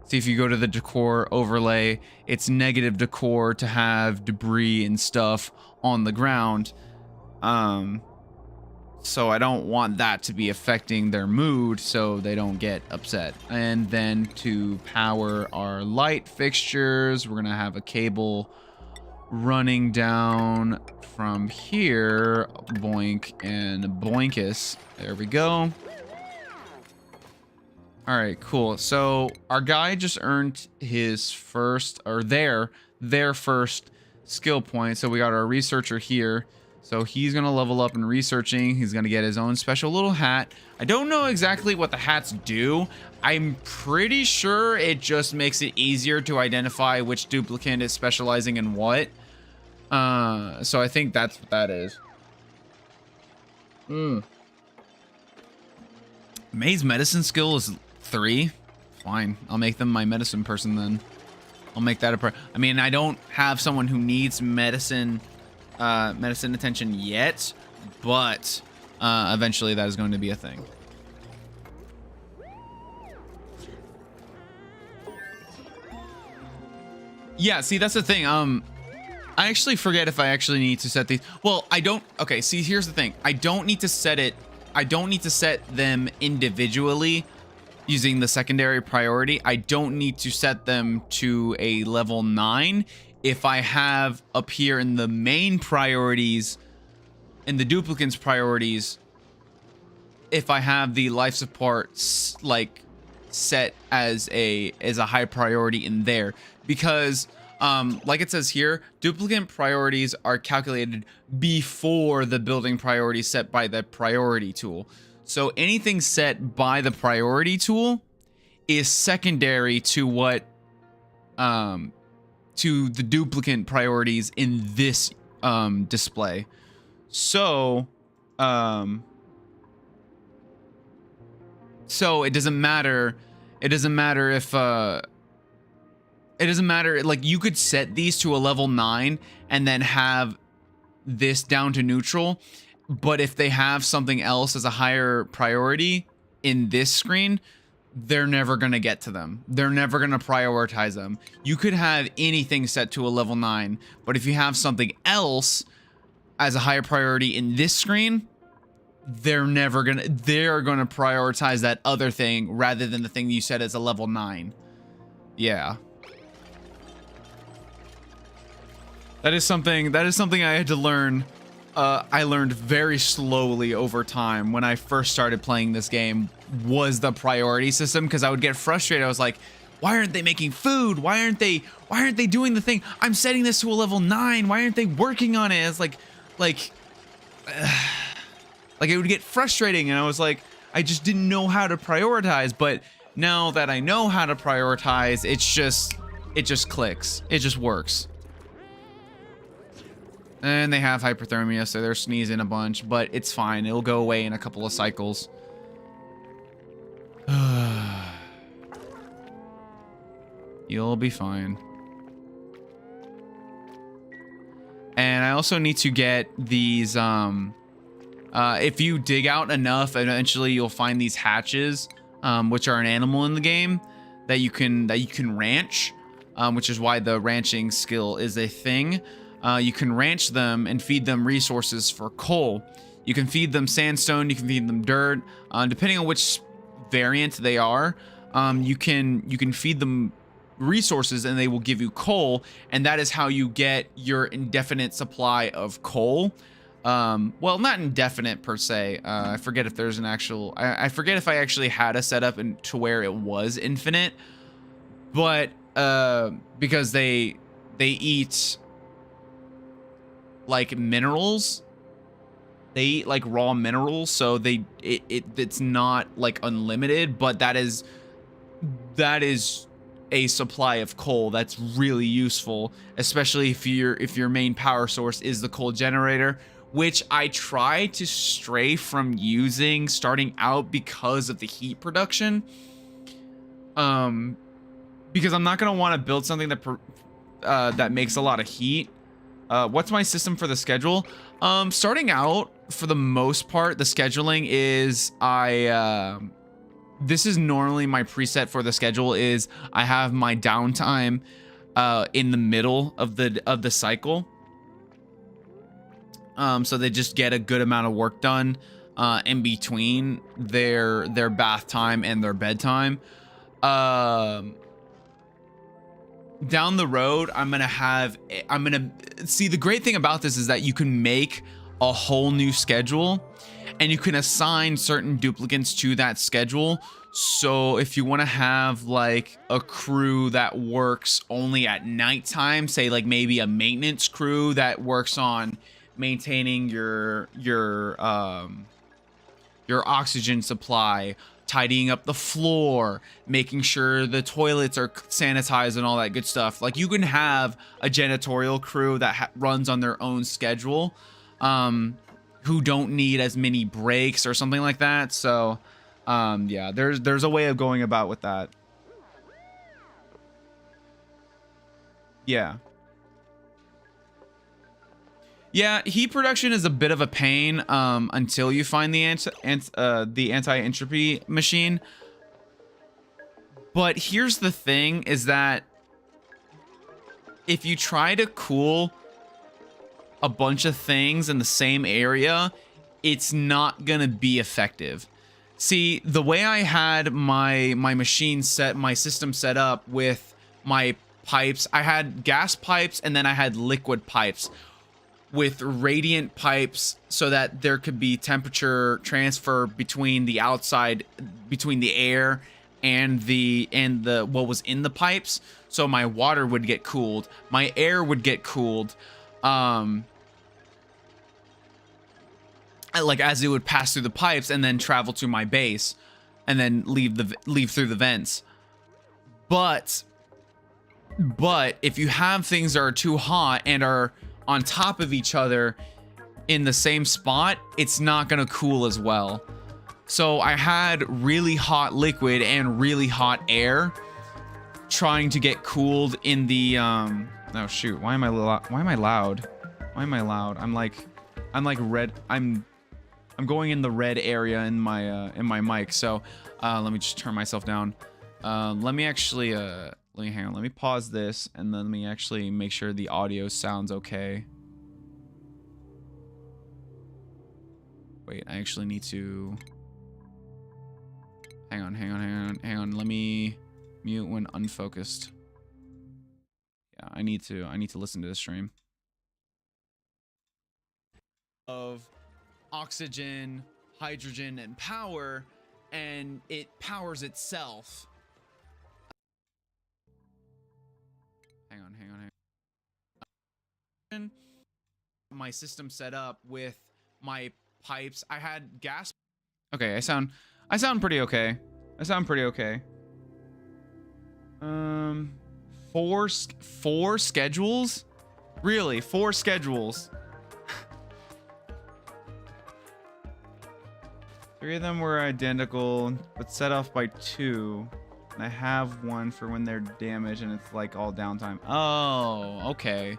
So if you go to the decor overlay, it's negative decor to have debris and stuff on the ground. So I don't want that to be affecting their mood, so they don't get upset. And then to power our light fixtures, we're gonna have a cable running down from here. Boink and boinkus. There we go. All right, cool. So our guy just earned his first, or their first skill point. So we got our researcher here. So he's going to level up in researching. He's going to get his own special little hat. I don't know exactly what the hats do. I'm pretty sure it just makes it easier to identify which duplicant is specializing in what. So I think that's what that is. May's medicine skill is 3. Fine. I'll make them my medicine person then. I'll make that I mean, I don't have someone who needs medicine attention yet, but eventually that is going to be a thing. Yeah, see, that's the thing. I actually forget if I actually need to set these. Well, I don't. Okay, see, here's the thing. I don't need to set it. I don't need to set them individually using the secondary priority. I don't need to set them to a level 9 if I have up here in the main priorities, in the duplicants priorities, if I have the life support like set as a high priority in there, because like it says here, duplicant priorities are calculated before the building priority set by the priority tool. So anything set by the priority tool is secondary to what to the duplicant priorities in this display. So so it doesn't matter. It doesn't matter if it doesn't matter, like you could set these to a level 9 and then have this down to neutral, but if they have something else as a higher priority in this screen, they're never going to get to them. They're never going to prioritize them. You could have anything set to a level 9, but if you have something else as a higher priority in this screen, they're going to prioritize that other thing rather than the thing you set as a level 9. Yeah. That is something I had to learn. I learned very slowly over time when I first started playing this game, was the priority system, because I would get frustrated. I was like, why aren't they making food? Why aren't they doing the thing? I'm setting this to a level 9. Why aren't they working on it? It's like it would get frustrating, and I was like, I just didn't know how to prioritize. But now that I know how to prioritize, it just clicks. It just works. And they have hyperthermia, so they're sneezing a bunch, but it's fine. It'll go away in a couple of cycles. You'll be fine. And I also need to get these, if you dig out enough, eventually you'll find these hatches, which are an animal in the game that you can ranch, which is why the ranching skill is a thing. You can ranch them and feed them resources for coal. You can feed them sandstone, you can feed them dirt, depending on which variant they are. You can feed them resources and they will give you coal, and that is how you get your indefinite supply of coal. Well, not indefinite per se. I forget if there's an actual, I forget if I actually had a setup to where it was infinite, but because they eat like minerals, they eat like raw minerals, so it's not like unlimited, but that is a supply of coal that's really useful, especially if your main power source is the coal generator, which I try to stray from using starting out because of the heat production. Because I'm not gonna want to build something that makes a lot of heat. What's my system for the schedule? Starting out, for the most part, the scheduling is this is normally my preset for the schedule is I have my downtime in the middle of the cycle. So they just get a good amount of work done in between their bath time and their bedtime. Down the road, I'm gonna see, the great thing about this is that you can make a whole new schedule and you can assign certain duplicants to that schedule. So if you want to have like a crew that works only at nighttime, say like maybe a maintenance crew that works on maintaining your oxygen supply, tidying up the floor, making sure the toilets are sanitized and all that good stuff. Like you can have a janitorial crew that runs on their own schedule, who don't need as many breaks or something like that. So yeah, there's a way of going about with that. Yeah. Yeah, heat production is a bit of a pain until you find the anti-entropy machine. But here's the thing, is that if you try to cool a bunch of things in the same area, it's not gonna be effective. See, the way I had my machine set, my system set up with my pipes, I had gas pipes and then I had liquid pipes with radiant pipes so that there could be temperature transfer between the outside, between the air and the what was in the pipes. So my water would get cooled, my air would get cooled, like as it would pass through the pipes and then travel to my base and then leave through the vents. But if you have things that are too hot and are on top of each other in the same spot, it's not gonna cool as well. So I had really hot liquid and really hot air trying to get cooled in the oh shoot, why am I loud? I'm like red. I'm going in the red area in my mic. So let me just turn myself down. Let me actually hang on. Let me pause this and then let me actually make sure the audio sounds okay. Wait, I actually need to hang on. Let me mute when unfocused. Yeah, I need to listen to this stream. Of oxygen, hydrogen, and power, and it powers itself. Hang on. My system set up with my pipes. I had gas. Okay, I sound pretty okay. Four schedules? Really? 4 schedules? 3 of them were identical, but set off by 2. And I have one for when they're damaged and it's like all downtime. Oh, okay.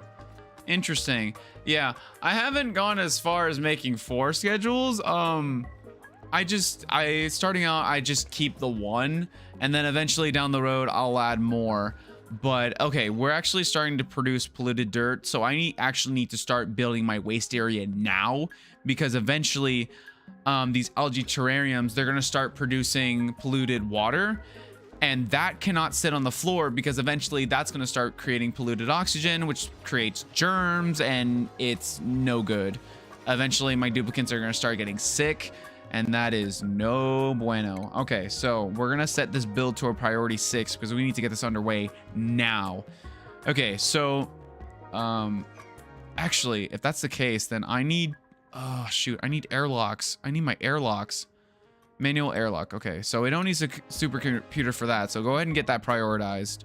Interesting. Yeah, I haven't gone as far as making 4 schedules. Starting out, I just keep the 1, and then eventually down the road, I'll add more. But okay, we're actually starting to produce polluted dirt, so I actually need to start building my waste area now, because eventually these algae terrariums, they're gonna start producing polluted water, and that cannot sit on the floor because eventually that's gonna start creating polluted oxygen, which creates germs, and it's no good. Eventually my duplicants are gonna start getting sick, and that is no bueno. Okay, so we're gonna set this build to a priority 6 because we need to get this underway now. Okay, so actually, if that's the case, then I need, oh shoot, I need airlocks. I need my airlocks. Manual airlock. Okay, so we don't need a supercomputer for that, so go ahead and get that prioritized.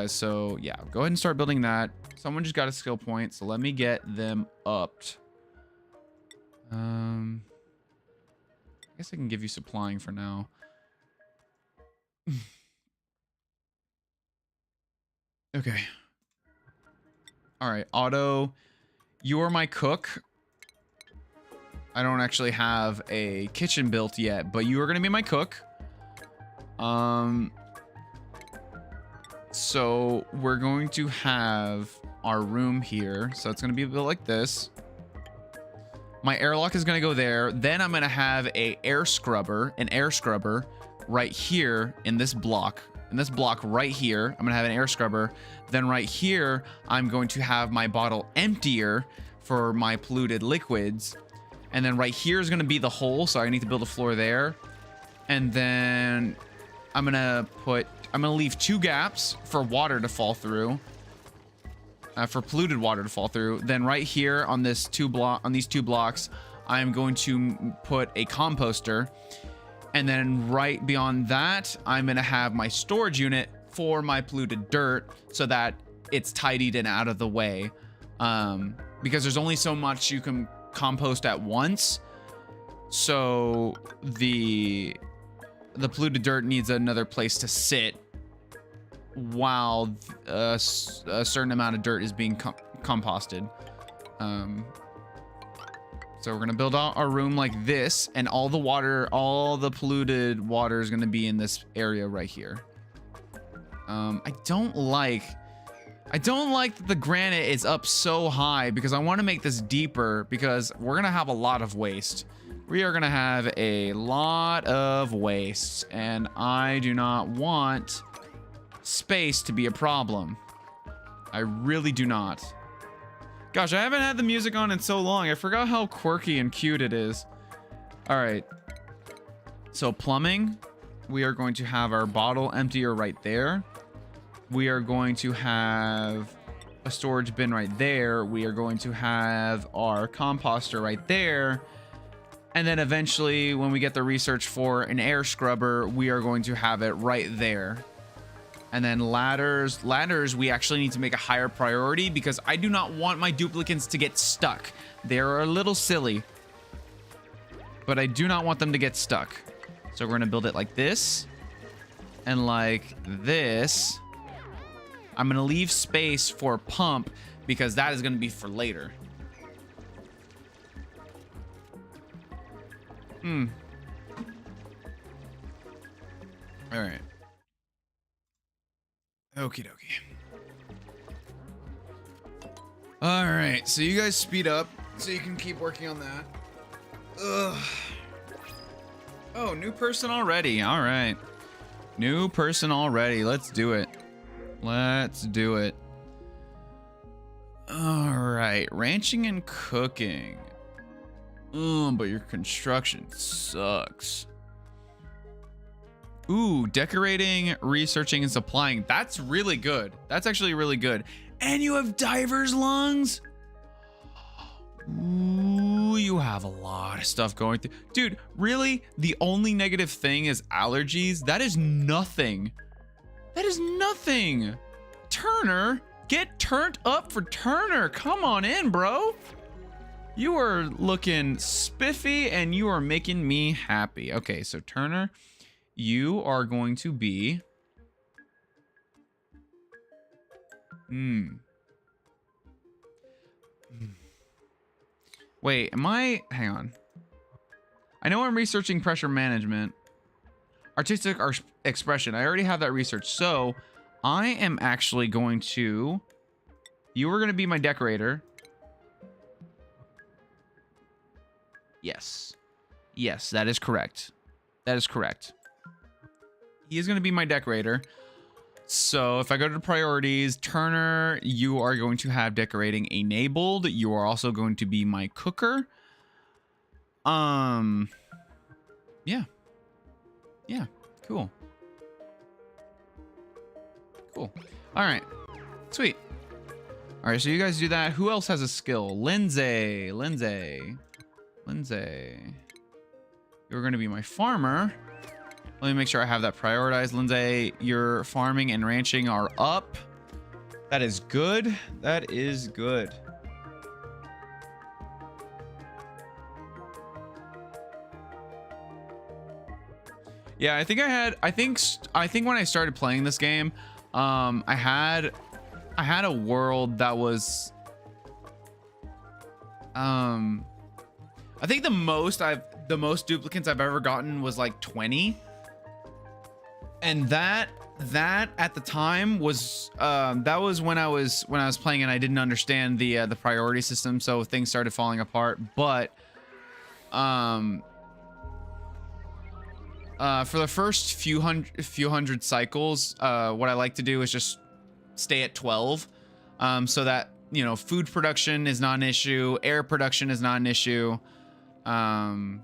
So yeah, go ahead and start building that. Someone just got a skill point, so let me get them upped. I guess I can give you supplying for now. Okay. All right, Otto, you are my cook. I don't actually have a kitchen built yet, but you are going to be my cook. So we're going to have our room here. So it's going to be built like this. My airlock is going to go there. Then I'm going to have an air scrubber right here in this block. In this block right here, I'm going to have an air scrubber. Then right here, I'm going to have my bottle emptier for my polluted liquids. And then right here is going to be the hole, so I need to build a floor there. And then I'm going to leave 2 gaps for water to fall through. For polluted water to fall through. Then right here on these 2 blocks, I'm going to put a composter. And then right beyond that, I'm going to have my storage unit for my polluted dirt so that it's tidied and out of the way. Because there's only so much you can compost at once, so the polluted dirt needs another place to sit while a certain amount of dirt is being composted. So we're gonna build out our room like this, and all the polluted water is gonna be in this area right here. I don't like I don't like that the granite is up so high because I want to make this deeper because we're going to have a lot of waste. We are going to have a lot of waste, and I do not want space to be a problem. I really do not. Gosh, I haven't had the music on in so long. I forgot how quirky and cute it is. All right. So plumbing, we are going to have our bottle emptier right there. We are going to have a storage bin right there. We are going to have our composter right there. And then eventually, when we get the research for an air scrubber, we are going to have it right there. And then ladders, we actually need to make a higher priority because I do not want my duplicates to get stuck. They're a little silly, but I do not want them to get stuck. So we're going to build it like this and like this. I'm going to leave space for pump because that is going to be for later. All right. Okie dokie. All right, so you guys speed up so you can keep working on that. Ugh. Oh, new person already. All right. New person already. Let's do it. Let's do it. All right, ranching and cooking. But your construction sucks. Ooh, decorating, researching, and supplying. That's really good. That's actually really good. And you have diver's lungs. Ooh, you have a lot of stuff going through. Dude, really? The only negative thing is allergies? That is nothing. That is nothing. Turner, get turned up for Turner. Come on in, bro. You are looking spiffy and you are making me happy. Okay, so Turner, you are going to be... Wait, am I... Hang on. I know I'm researching pressure management. Artistic expression. I already have that research. So, I am actually going to... You are going to be my decorator. Yes. Yes, that is correct. That is correct. He is going to be my decorator. So if I go to priorities, Turner, you are going to have decorating enabled. You are also going to be my cooker. Yeah. Yeah, cool. Cool. All right. Sweet. All right, so you guys do that. Who else has a skill? Lindsay. You're going to be my farmer. Let me make sure I have that prioritized. Lindsay, your farming and ranching are up. That is good. That is good. Yeah, I think when I started playing this game, I had a world that was I think the most duplicates I've ever gotten was like 20. And that at the time was that was when I was playing and I didn't understand the priority system, so things started falling apart. But for the first few hundred cycles, what I like to do is just stay at 12, so that, you know, food production is not an issue, air production is not an issue, and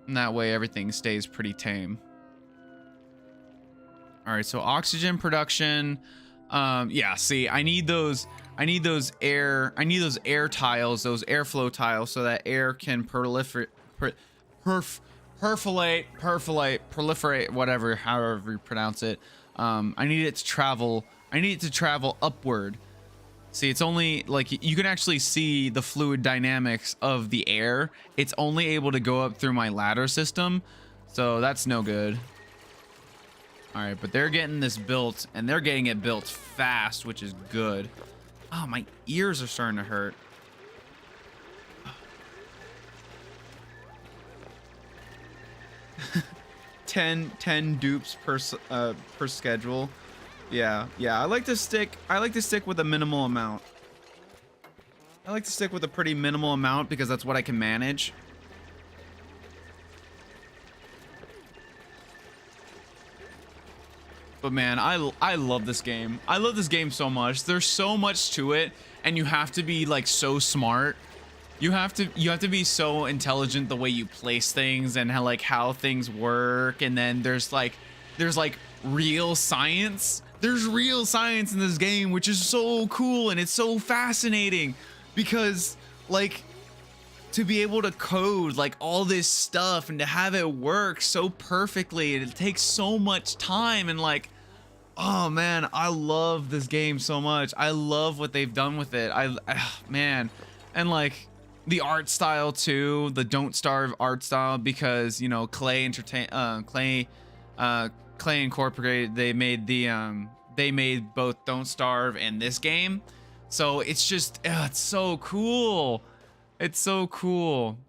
that way everything stays pretty tame. All right, so oxygen production. Yeah, see, I need those air tiles, those airflow tiles, so that air can proliferate, whatever, however you pronounce it. I need it to travel upward. See, it's only like you can actually see the fluid dynamics of the air. It's only able to go up through my ladder system, so that's no good. All right, but they're getting this built, and they're getting it built fast, which is good. Oh, my ears are starting to hurt. 10 dupes per schedule. Yeah, I like to stick with a minimal amount. I like to stick with a pretty minimal amount because that's what I can manage. But man, I love this game. I love this game so much. There's so much to it, and you have to be like so smart. You have to be so intelligent the way you place things and how things work. And then there's like real science. There's real science in this game, which is so cool, and it's so fascinating because like to be able to code like all this stuff and to have it work so perfectly, and it takes so much time, and like, oh man, I love this game so much. I love what they've done with it. Man, and like the art style too, the Don't Starve art style, because you know Clay Incorporated, they made both Don't Starve and this game, so it's just it's so cool. It's so cool.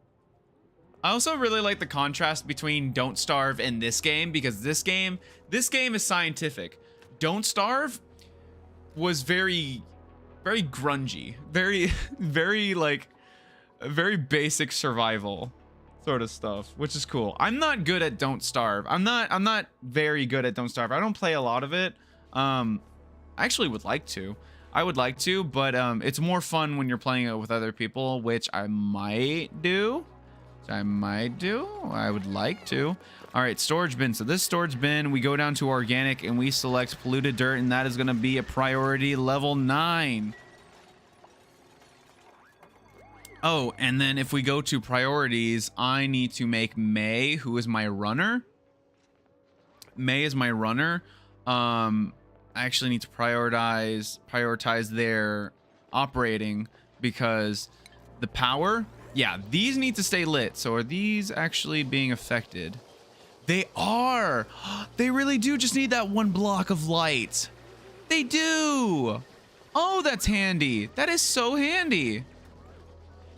I also really like the contrast between Don't Starve and this game, because this game is scientific. Don't Starve was very grungy, very basic survival sort of stuff, which is cool. I'm not good at Don't Starve. I'm not very good at Don't Starve. I don't play a lot of it. I actually would like to. I would like to, but it's more fun when you're playing it with other people, which I might do. I would like to. All right, storage bin. So this storage bin, we go down to organic and we select polluted dirt, and that is going to be a priority level 9. Oh, and then if we go to priorities, I need to make May, who is my runner. May is my runner. I actually need to prioritize their operating, because the power, yeah, these need to stay lit. So are these actually being affected? They are. They really do just need that one block of light. They do. Oh, that's handy. That is so handy.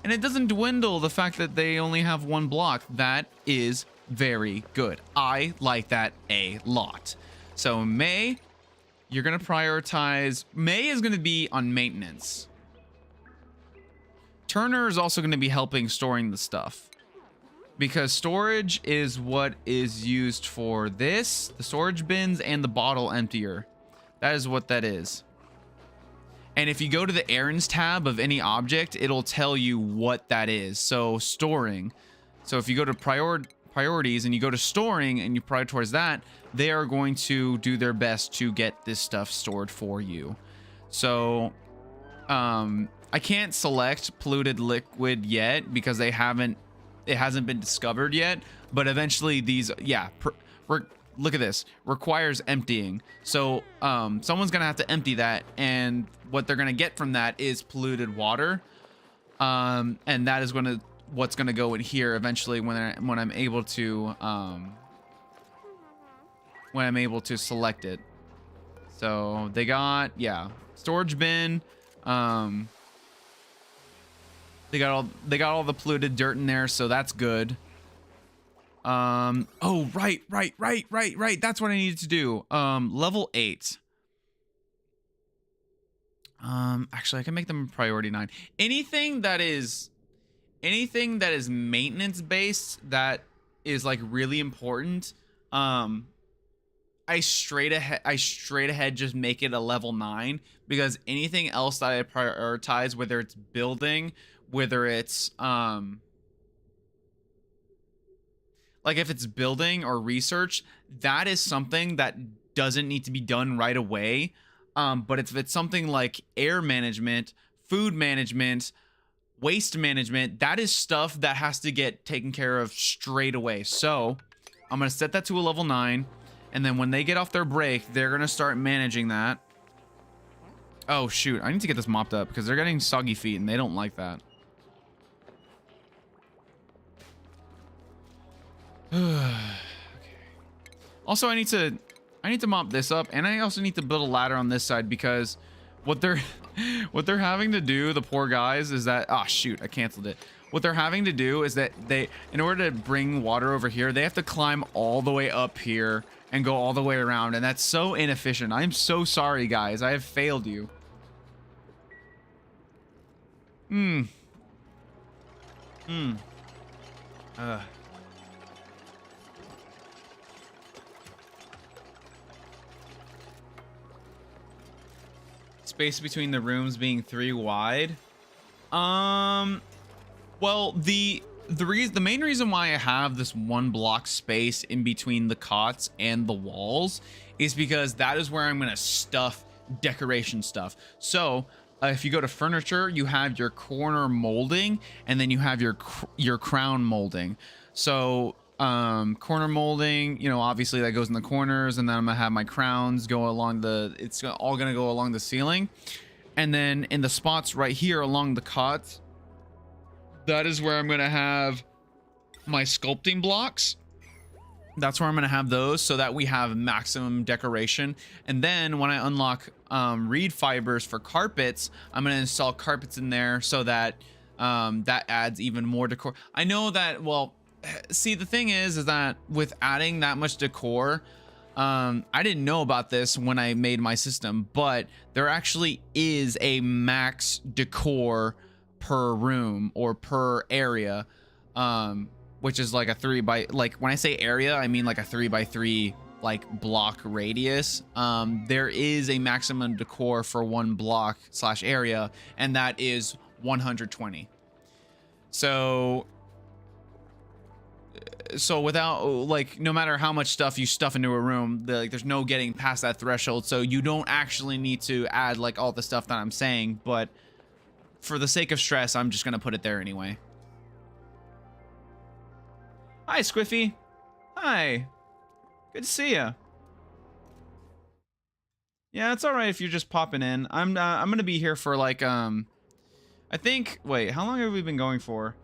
And it doesn't dwindle the fact that they only have one block. That is very good. I like that a lot. So May, you're going to prioritize. May is going to be on maintenance. Turner is also going to be helping storing the stuff, because storage is what is used for this, the storage bins and the bottle emptier. That is what that is. And if you go to the errands tab of any object, it'll tell you what that is. So storing. So if you go to priorities and you go to storing and you prioritize that, they are going to do their best to get this stuff stored for you. So I can't select polluted liquid yet because it hasn't been discovered yet, but eventually these, yeah, look at this, requires emptying. So someone's gonna have to empty that, and what they're gonna get from that is polluted water, and that is what's gonna go in here eventually when I'm able to select it. So they got, yeah, storage bin. They got all the polluted dirt in there, so that's good. Oh, right. That's what I needed to do. Level 8. Actually, I can make them priority 9. Anything that is maintenance based, that is like really important. I straight ahead just make it a level 9, because anything else that I prioritize, whether it's building, whether it's like if it's building or research, that is something that doesn't need to be done right away. But if it's something like air management, food management, waste management, that is stuff that has to get taken care of straight away. So I'm going to set that to a level 9. And then when they get off their break, they're going to start managing that. Oh, shoot. I need to get this mopped up because they're getting soggy feet and they don't like that. Okay. Also, I need to mop this up, and I also need to build a ladder on this side, because what they're having to do, the poor guys, is that, oh shoot, I canceled it. what they're having to do is that in order to bring water over here, they have to climb all the way up here and go all the way around, and that's so inefficient. I'm so sorry, guys. I have failed you. Space between the rooms being 3 wide. Well, the main reason why I have this 1 block space in between the cots and the walls is because that is where I'm gonna stuff decoration stuff. So if you go to furniture, you have your corner molding, and then you have your crown molding. So corner molding, you know, obviously that goes in the corners, and then I'm gonna have my crowns go along it's all gonna go along the ceiling, and then in the spots right here along the cots, that is where I'm gonna have my sculpting blocks. That's where I'm gonna have those, so that we have maximum decoration. And then when I unlock reed fibers for carpets, I'm gonna install carpets in there, so that that adds even more decor. I know that, well, see, the thing is that with adding that much decor, I didn't know about this when I made my system, but there actually is a max decor per room or per area, which is like a 3 by, like, when I say area, I mean like a 3 by 3 like block radius. There is a maximum decor for 1 block / area, and that is 120. So without, like, no matter how much stuff you stuff into a room, like, there's no getting past that threshold. So you don't actually need to add like all the stuff that I'm saying, but for the sake of stress, I'm just gonna put it there anyway. Hi, Squiffy. Hi. Good to see ya. Yeah, it's all right if you're just popping in. I'm gonna be here for like I think, wait, how long have we been going for?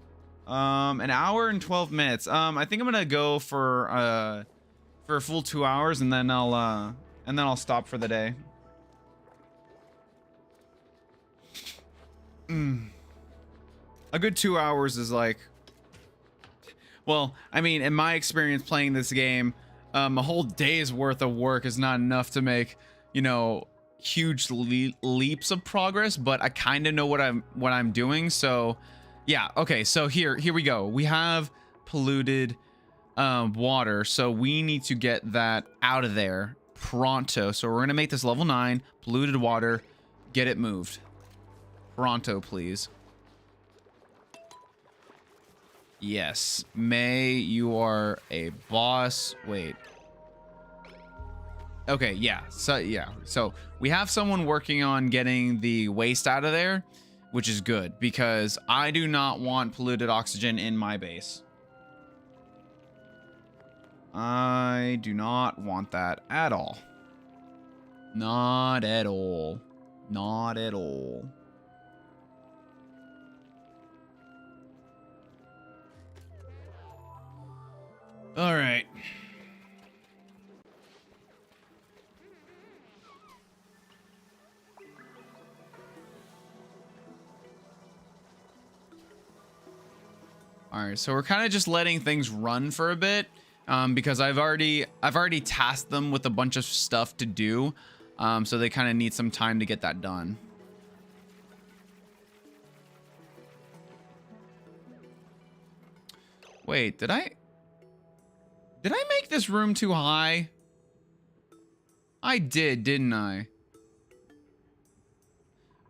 An hour and 12 minutes. I think I'm gonna go for a full 2 hours, and then I'll stop for the day. A good 2 hours is like, well, I mean, in my experience playing this game, a whole day's worth of work is not enough to make, you know, huge leaps of progress, but I kind of know what I'm doing. So yeah, okay, so here we go. We have polluted water, so we need to get that out of there pronto. So we're gonna make this level 9 polluted water. Get it moved pronto, please. Yes, May, you are a boss. Wait. Okay, yeah. So we have someone working on getting the waste out of there, which is good, because I do not want polluted oxygen in my base. I do not want that at all. Not at all. Not at all. All right. All right, so we're kind of just letting things run for a bit, because I've already tasked them with a bunch of stuff to do, so they kind of need some time to get that done. Wait, did I make this room too high? I did, didn't I?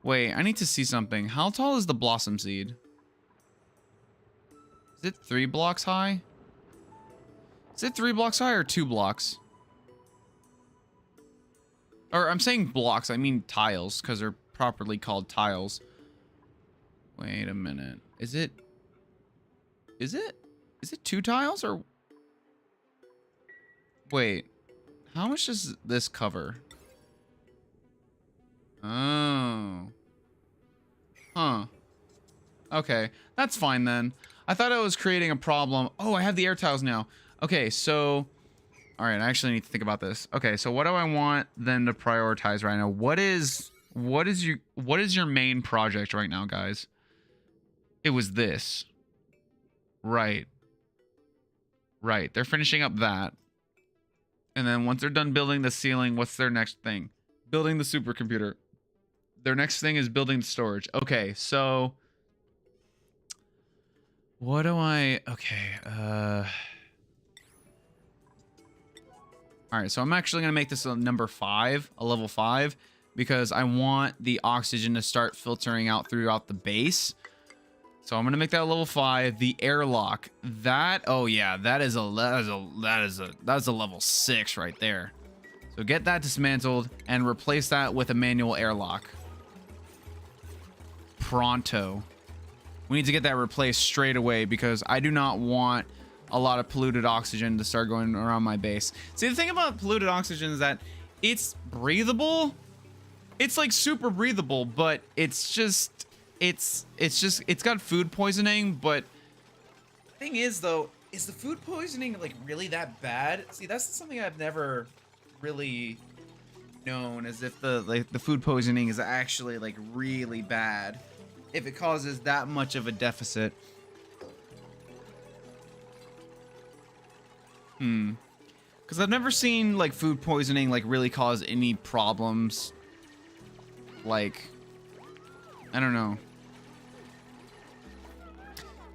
Wait, I need to see something. How tall is the blossom seed? Is it 3 blocks high? Is it 3 blocks high or 2 blocks? Or I'm saying blocks, I mean tiles, because they're properly called tiles. Wait a minute. Is it 2 tiles or... Wait, how much does this cover? Oh. Huh. Okay, that's fine then. I thought I was creating a problem. Oh, I have the air tiles now. Okay, so... Alright, I actually need to think about this. Okay, so what do I want then to prioritize right now? What is your main project right now, guys? It was this. Right. Right. They're finishing up that. And then once they're done building the ceiling, what's their next thing? Building the supercomputer. Their next thing is building storage. Okay, so what do I... Okay, all right, so I'm actually going to make this a number 5, a level 5, because I want the oxygen to start filtering out throughout the base. So I'm going to make that a level 5. The airlock, that, oh yeah, that's a level 6 right there. So get that dismantled and replace that with a manual airlock. Pronto. We need to get that replaced straight away because I do not want a lot of polluted oxygen to start going around my base. See, the thing about polluted oxygen is that it's breathable. It's like super breathable, but it's got food poisoning. But the thing is though, is the food poisoning like really that bad? See, that's something I've never really known, as if the food poisoning is actually like really bad if it causes that much of a deficit. Because I've never seen like food poisoning like really cause any problems. Like, I don't know.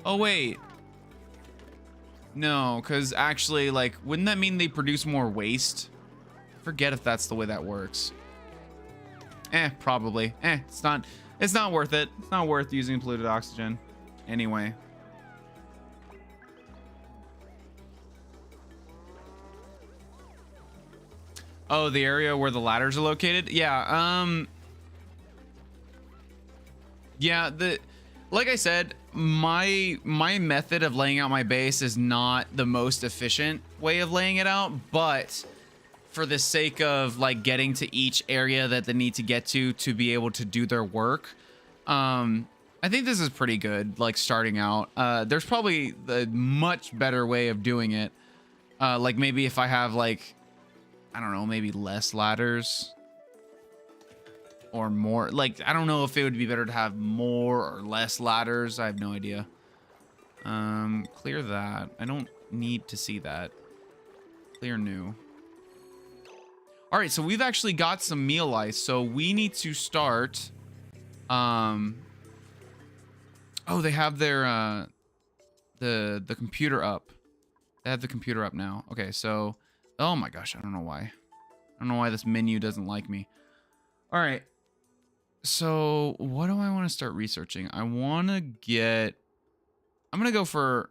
Oh wait, no, because actually, like, wouldn't that mean they produce more waste? I forget if that's the way that works. Probably. It's not worth it. It's not worth using polluted oxygen anyway. Oh, the area where the ladders are located? Yeah, yeah, like I said, my method of laying out my base is not the most efficient way of laying it out, but for the sake of like getting to each area that they need to get to be able to do their work, I think this is pretty good, like starting out. There's probably a much better way of doing it. Like maybe if I have like, I don't know, maybe less ladders or more. Like, I don't know if it would be better to have more or less ladders. I have no idea. Clear that. I don't need to see that. Clear new. All right, so we've actually got some meal ice, so we need to start. Oh, they have their the computer up. They have the computer up now. Okay, so, oh my gosh, I don't know why. I don't know why this menu doesn't like me. All right. So what do I want to start researching? I want to get, I'm going to go for,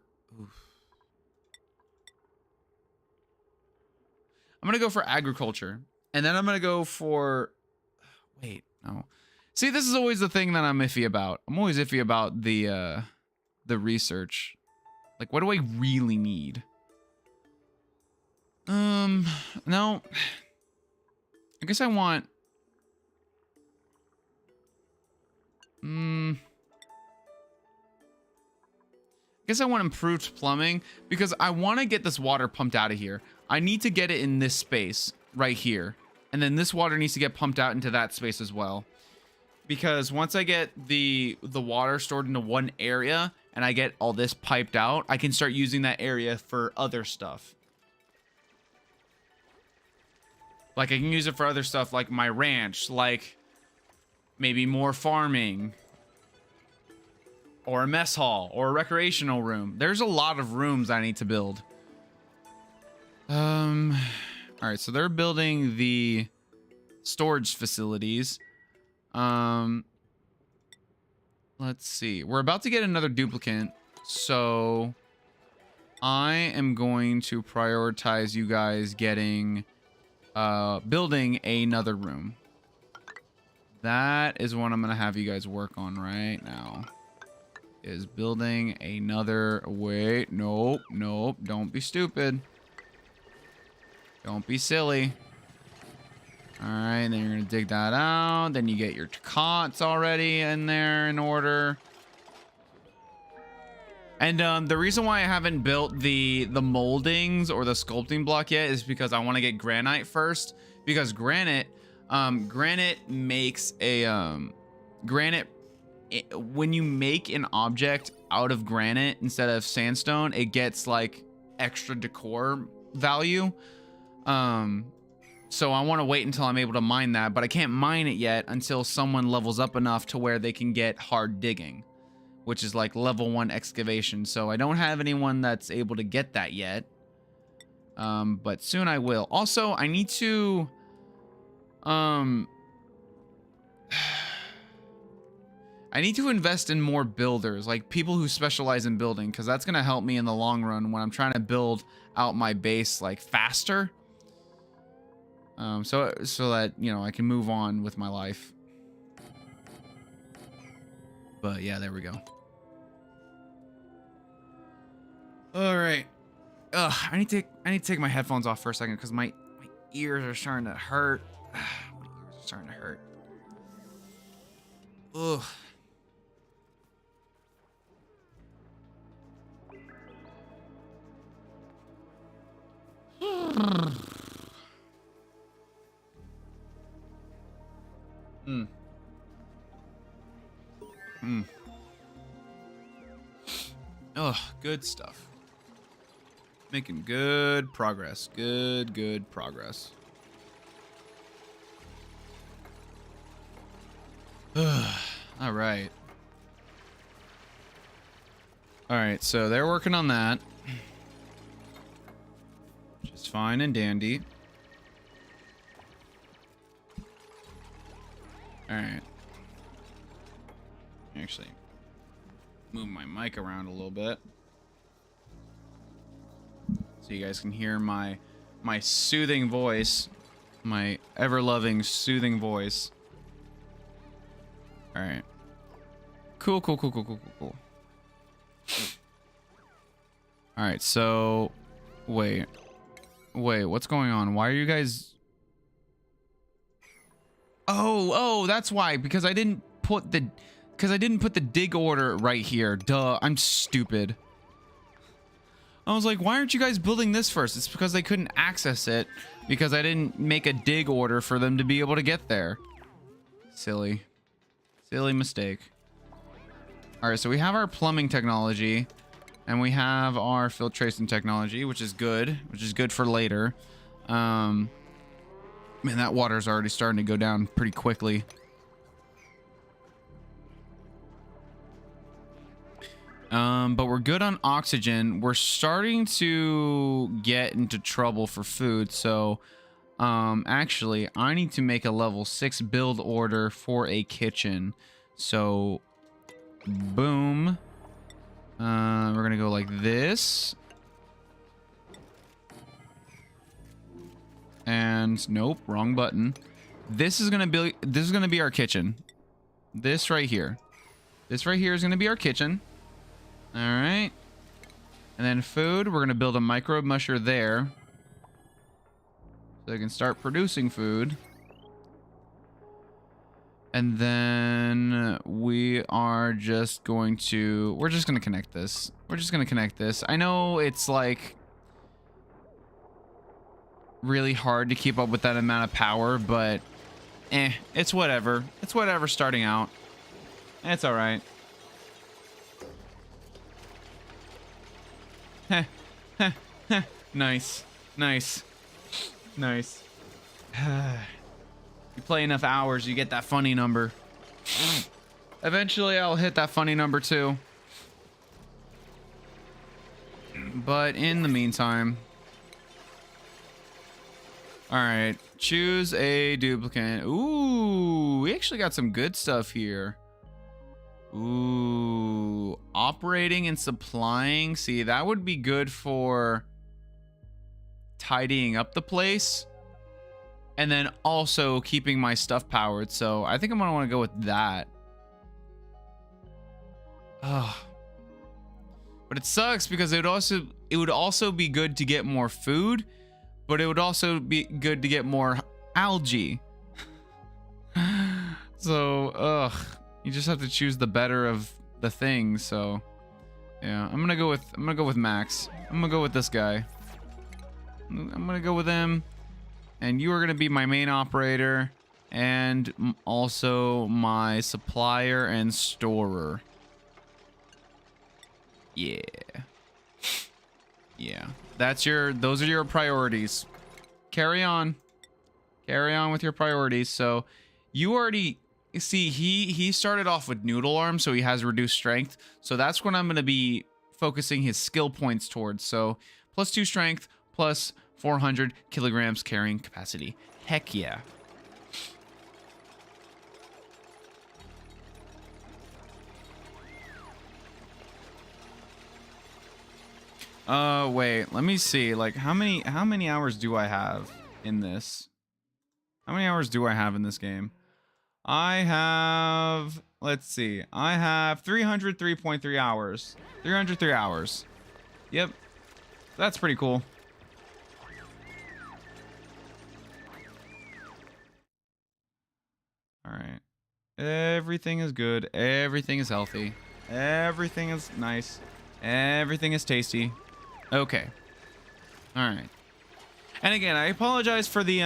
I'm going to go for agriculture. And then I'm going to go for, wait, no. See, this is always the thing that I'm iffy about. I'm always iffy about the research. Like, what do I really need? No. I guess I want, I guess I want improved plumbing because I want to get this water pumped out of here. I need to get it in this space right here. And then this water needs to get pumped out into that space as well. Because once I get the water stored into one area and I get all this piped out, I can start using that area for other stuff. Like I can use it for other stuff like my ranch, like maybe more farming, or a mess hall, or a recreational room. There's a lot of rooms I need to build. All right, so they're building the storage facilities. Let's see. We're about to get another duplicate, so I am going to prioritize you guys getting, building another room. That is what I'm going to have you guys work on right now. Is building another... Wait, nope, nope. Don't be stupid. Don't be silly. Alright, then you're going to dig that out. Then you get your cots already in there in order. And the reason why I haven't built the moldings or the sculpting block yet is because I want to get granite first. Because granite makes a... granite when you make an object out of granite instead of sandstone, it gets like extra decor value. So I want to wait until I'm able to mine that, but I can't mine it yet until someone levels up enough to where they can get hard digging, which is like level 1 excavation. So I don't have anyone that's able to get that yet. But soon I will. Also, I need to I need to invest in more builders, like people who specialize in building, because that's going to help me in the long run when I'm trying to build out my base like faster. So that, you know, I can move on with my life. But yeah, there we go. All right. I need to take my headphones off for a second because my ears are starting to hurt. My ears are starting to hurt. Ugh. Oh, good stuff. Making good progress. Good progress. All right. All right, so they're working on that. Which is fine and dandy. All right. Actually, move my mic around a little bit so you guys can hear my soothing voice, my ever-loving soothing voice. All right. Cool. All right, so wait, what's going on? Why are you guys? Oh, that's why, because I didn't put the dig order right here. Duh, I'm stupid. I was like, why aren't you guys building this first? It's because they couldn't access it because I didn't make a dig order for them to be able to get there. Silly mistake. All right, so we have our plumbing technology and we have our filtration technology, which is good for later. Man, that water's already starting to go down pretty quickly. But we're good on oxygen. We're starting to get into trouble for food. So, actually, I need to make a level 6 build order for a kitchen. So, boom. We're gonna go like this. And nope, wrong button. This is gonna be our kitchen. This right here is gonna be our kitchen. All right. And then food, we're gonna build a microbe musher there, so they can start producing food. And then we're just gonna connect this. I know it's like really hard to keep up with that amount of power, but it's whatever. It's whatever starting out. It's all right. Nice. You play enough hours, you get that funny number. Eventually, I'll hit that funny number too. But in the meantime... Alright, choose a duplicate. Ooh, we actually got some good stuff here. Ooh, operating and supplying. See, that would be good for tidying up the place. And then also keeping my stuff powered. So I think I'm going to want to go with that. Ugh. But it sucks because it would also be good to get more food. But it would also be good to get more algae. So, ugh. You just have to choose the better of the things. So, yeah, I'm gonna go with Max. I'm gonna go with this guy. I'm gonna go with him. And you are gonna be my main operator. and also my supplier and storer. Yeah. Yeah. Those are your priorities. Carry on. Carry on with your priorities. So you already see he started off with noodle arm, so he has reduced strength. So that's what I'm going to be focusing his skill points towards. So +2 strength, plus 400 kilograms carrying capacity. Heck yeah. Wait, let me see. Like, how many hours do I have in this? How many hours do I have in this game? I have, let's see. I have 303.3 hours. 303 hours. Yep. That's pretty cool. All right. Everything is good. Everything is healthy. Everything is nice. Everything is tasty. Okay. All right. And again, I apologize for the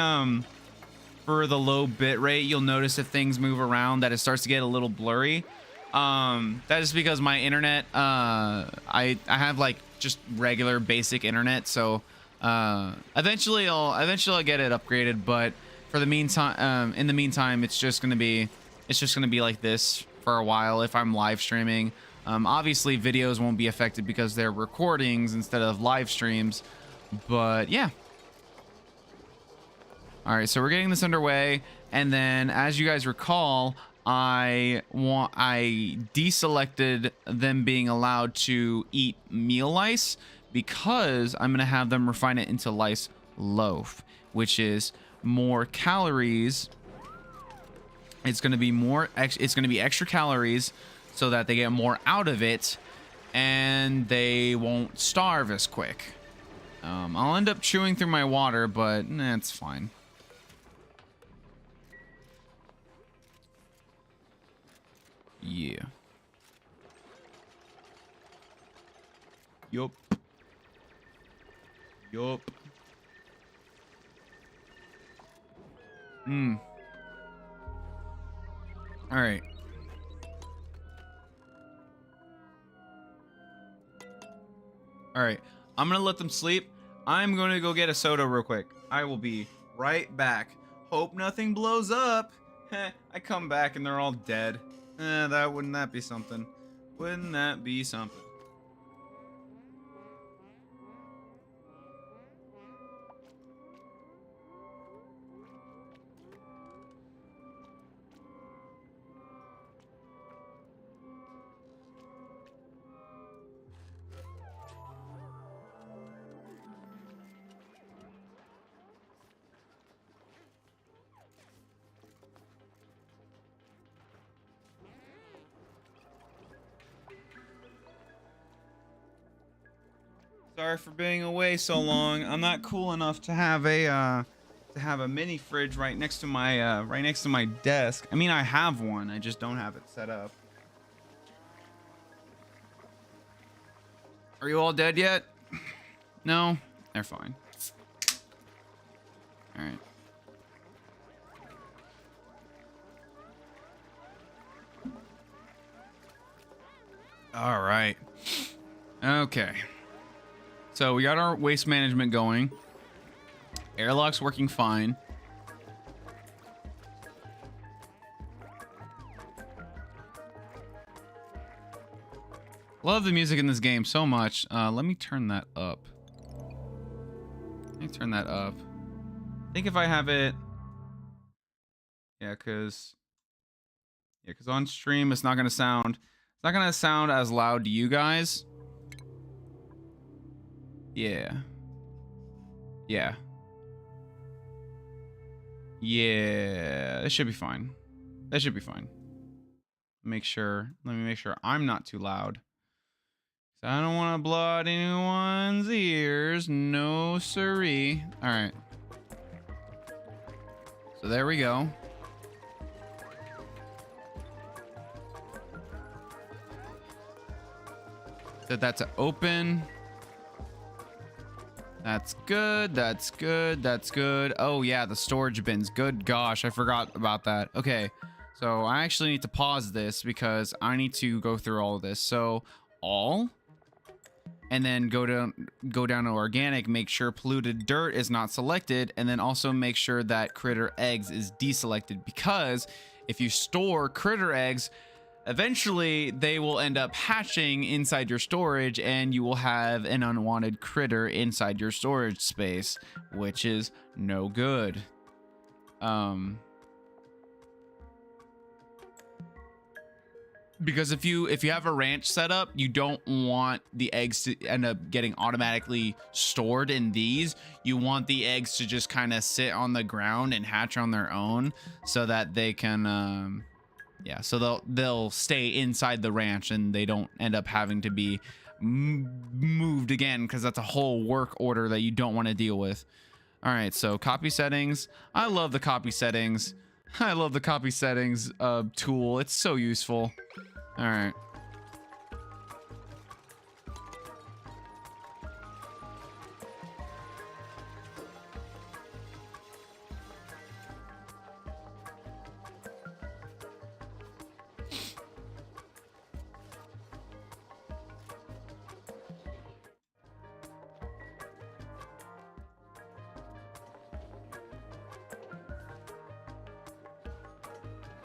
low bit rate. You'll notice if things move around that it starts to get a little blurry. That is because my internet, I have like just regular basic internet, so eventually I'll get it upgraded, but for the meantime, in the meantime, it's just gonna be like this for a while if I'm live streaming. Obviously videos won't be affected because they're recordings instead of live streams, but yeah. All right, so we're getting this underway, and then as you guys recall, I deselected them being allowed to eat meal lice because I'm gonna have them refine it into lice loaf, which is more calories. It's gonna be extra calories so that they get more out of it, and they won't starve as quick. I'll end up chewing through my water, but it's fine. Yeah. Yup. Yup. All right. All right. I'm going to let them sleep. I'm going to go get a soda real quick. I will be right back. Hope nothing blows up. I come back and they're all dead. Wouldn't that be something? Wouldn't that be something? Sorry for being away so long. I'm not cool enough to have a mini fridge right next to my desk. I mean, I have one. I just don't have it set up. Are you all dead yet? No? They're fine. All right. All right. Okay. So we got our waste management going. Airlock's working fine. Love the music in this game so much. Let me turn that up. Let me turn that up. I think if I have it... Yeah, because on stream it's not going to sound... It's not going to sound as loud to you guys. Yeah. Yeah. Yeah. It should be fine. That should be fine. Let me make sure I'm not too loud. I don't want to blow out anyone's ears. No siree. All right. So there we go. Set that to open. That's good. That's good. That's good. Oh yeah, the storage bins. Good gosh, I forgot about that. Okay, so I actually need to pause this because I need to go through all of this. So all, and then go down to organic, make sure polluted dirt is not selected, and then also make sure that critter eggs is deselected, because if you store critter eggs, eventually they will end up hatching inside your storage and you will have an unwanted critter inside your storage space, which is no good. Because if you have a ranch set up, you don't want the eggs to end up getting automatically stored in these. You want the eggs to just kind of sit on the ground and hatch on their own, so that they can yeah, so they'll stay inside the ranch and they don't end up having to be moved again, because that's a whole work order that you don't want to deal with. All right, so copy settings. I love the copy settings. I love the copy settings tool. It's so useful. All right.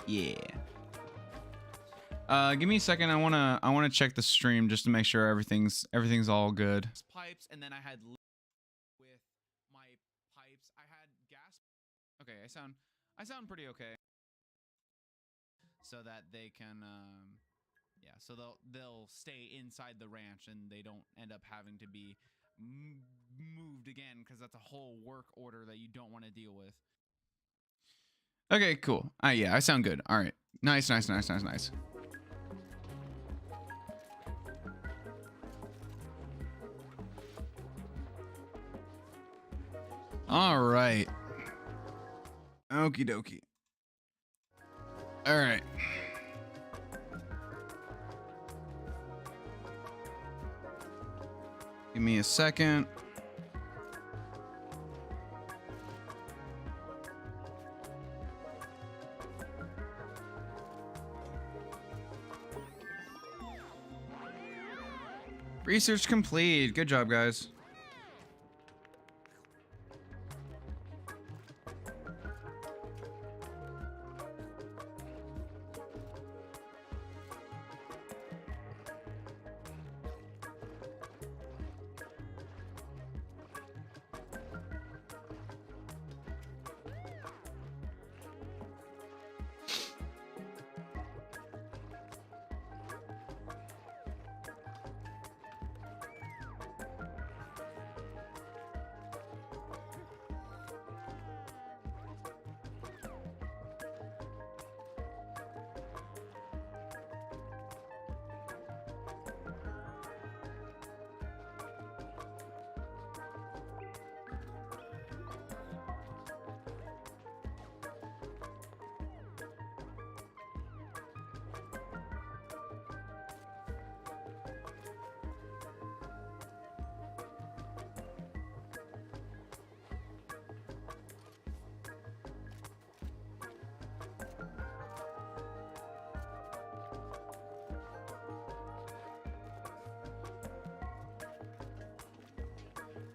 Yeah. Give me a second. I wanna check the stream just to make sure everything's all good. Pipes, and then I had with my pipes. I had gas. Okay, I sound pretty okay. So that they can yeah, so they'll stay inside the ranch and they don't end up having to be moved again, because that's a whole work order that you don't want to deal with. Okay, cool. Yeah, I sound good. All right. Nice. All right. Okie dokie. All right. Give me a second. Research complete. Good job, guys.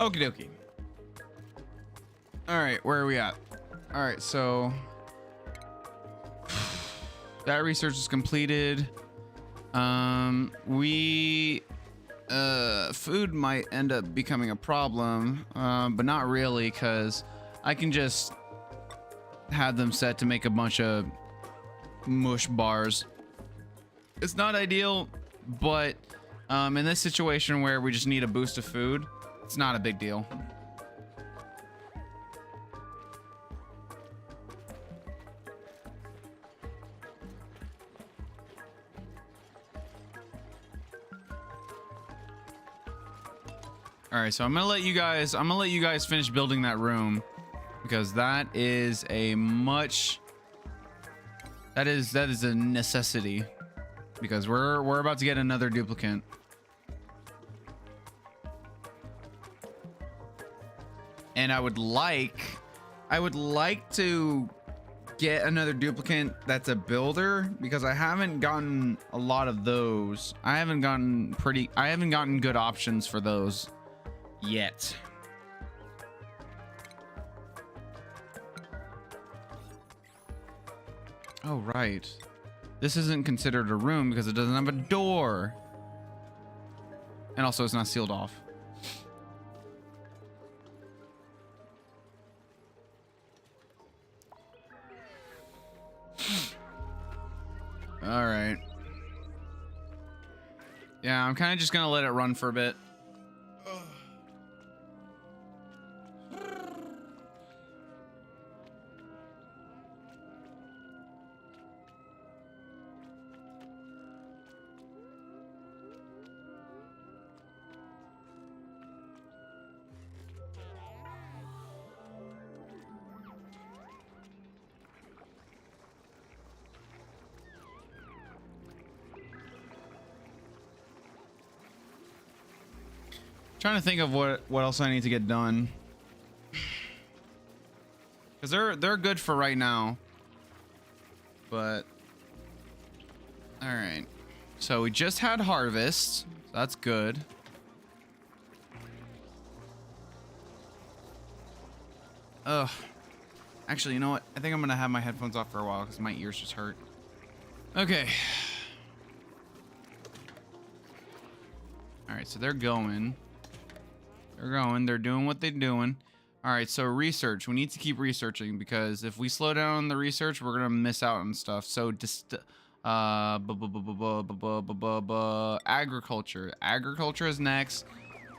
Okie dokie. All right, where are we at? All right, so that research is completed. Food might end up becoming a problem, but not really, because I can just have them set to make a bunch of mush bars. It's not ideal, but in this situation where we just need a boost of food, it's not a big deal. All right, so I'm gonna let you guys finish building that room, because that is a necessity, because we're about to get another duplicant. And I would like to get another duplicate that's a builder, because I haven't gotten a lot of those. I haven't gotten good options for those yet. Oh, right. This isn't considered a room because it doesn't have a door. And also it's not sealed off. All right. Yeah, I'm kind of just gonna let it run for a bit. Trying to think of what else I need to get done, because they're good for right now. But all right, so we just had harvest, so that's good. Ugh. Actually, you know what? I think I'm gonna have my headphones off for a while because my ears just hurt. Okay. All right, so they're going. They're doing what they're doing. All right, so research. We need to keep researching, because if we slow down on the research, we're gonna miss out on stuff. So just agriculture. Agriculture is next.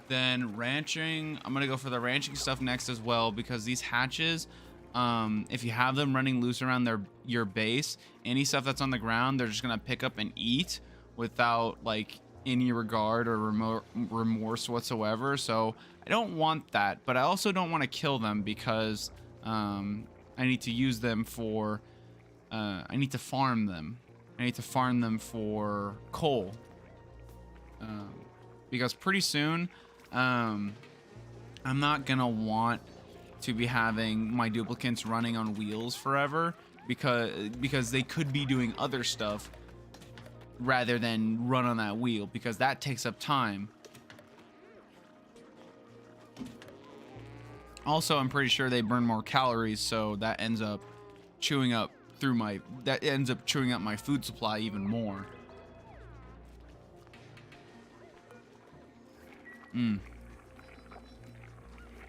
Then ranching. I'm gonna go for the ranching stuff next as well, because these hatches, if you have them running loose around your base, any stuff that's on the ground, they're just gonna pick up and eat without like any regard or remorse whatsoever. So I don't want that, but I also don't want to kill them, because I need to use them for I need to farm them. I need to farm them for coal, because pretty soon I'm not gonna want to be having my duplicates running on wheels forever, because they could be doing other stuff rather than run on that wheel, because that takes up time. Also, I'm pretty sure they burn more calories, so that ends up chewing up my food supply even more.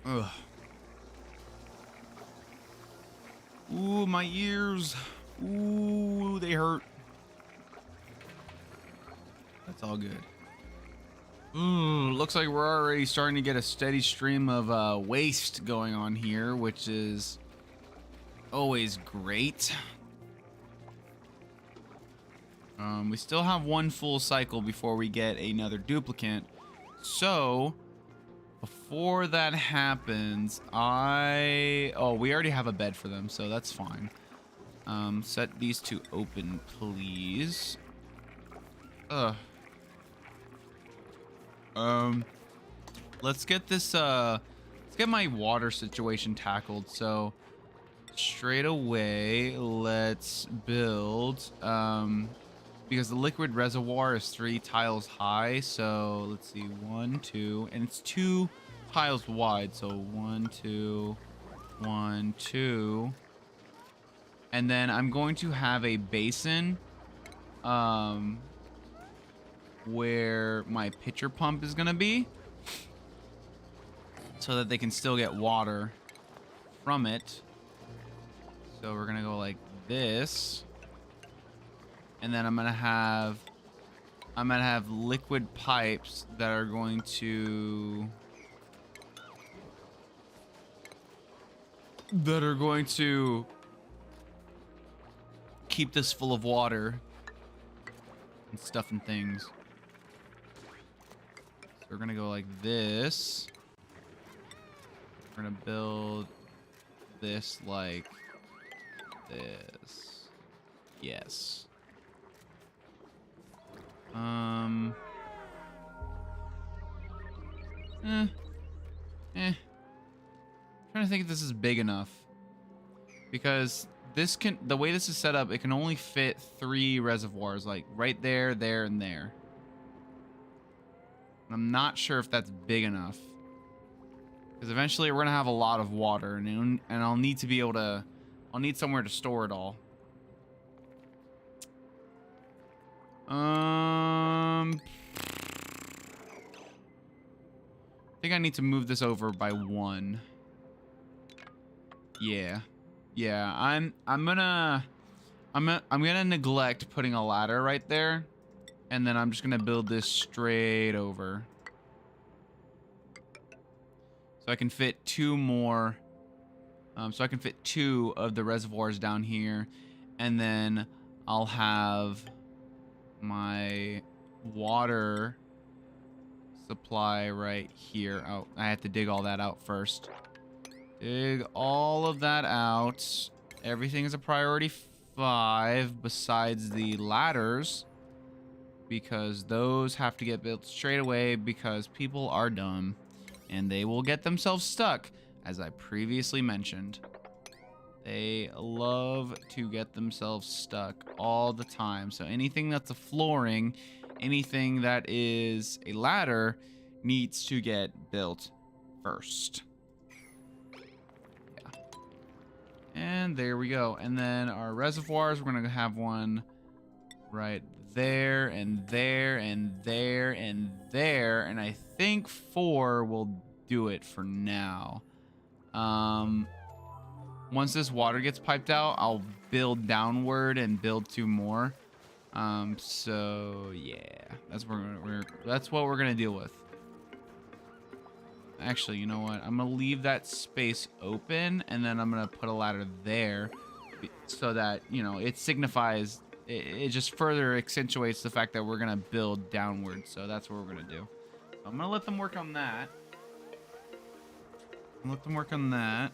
Ugh. Ooh, my ears. Ooh, they hurt. That's all good. Ooh, looks like we're already starting to get a steady stream of waste going on here, which is always great. We still have one full cycle before we get another duplicate. So before that happens, we already have a bed for them, so that's fine. Set these two open, please. Let's get this, let's get my water situation tackled. So straight away, let's build, because the liquid reservoir is 3 tiles high. So let's see, 1, 2, and it's 2 tiles wide. So 1, 2, 1, 2. And then I'm going to have a basin, where my pitcher pump is gonna be, so that they can still get water from it. So we're gonna go like this, and then I'm gonna have liquid pipes that are going to keep this full of water and stuff and things. So we're gonna go like this. We're gonna build this like this. Yes. trying to think if this is big enough. Because this can, the way this is set up, it can only fit 3 reservoirs, like right there, there, and there. I'm not sure if that's big enough. Because eventually we're going to have a lot of water, and I'll need to be able to, I'll need somewhere to store it all. I think I need to move this over by 1. Yeah. Yeah, I'm gonna neglect putting a ladder right there, and then I'm just gonna build this straight over. So I can fit 2 more. So I can fit 2 of the reservoirs down here, and then I'll have my water supply right here. Oh, I have to dig all that out first. Dig all of that out. Everything is a priority 5 besides the ladders, because those have to get built straight away because people are dumb and they will get themselves stuck, as I previously mentioned. They love to get themselves stuck all the time. So anything that's a flooring, anything that is a ladder needs to get built first. And there we go. And then our reservoirs, we're going to have one right there and there and there and there. And I think 4 will do it for now. Once this water gets piped out, I'll build downward and build 2 more. So yeah, that's what we're going to deal with. Actually, you know what? I'm going to leave that space open, and then I'm going to put a ladder there so that, you know, it signifies, it just further accentuates the fact that we're going to build downward. So that's what we're going to do. I'm going to let them work on that. Let them work on that.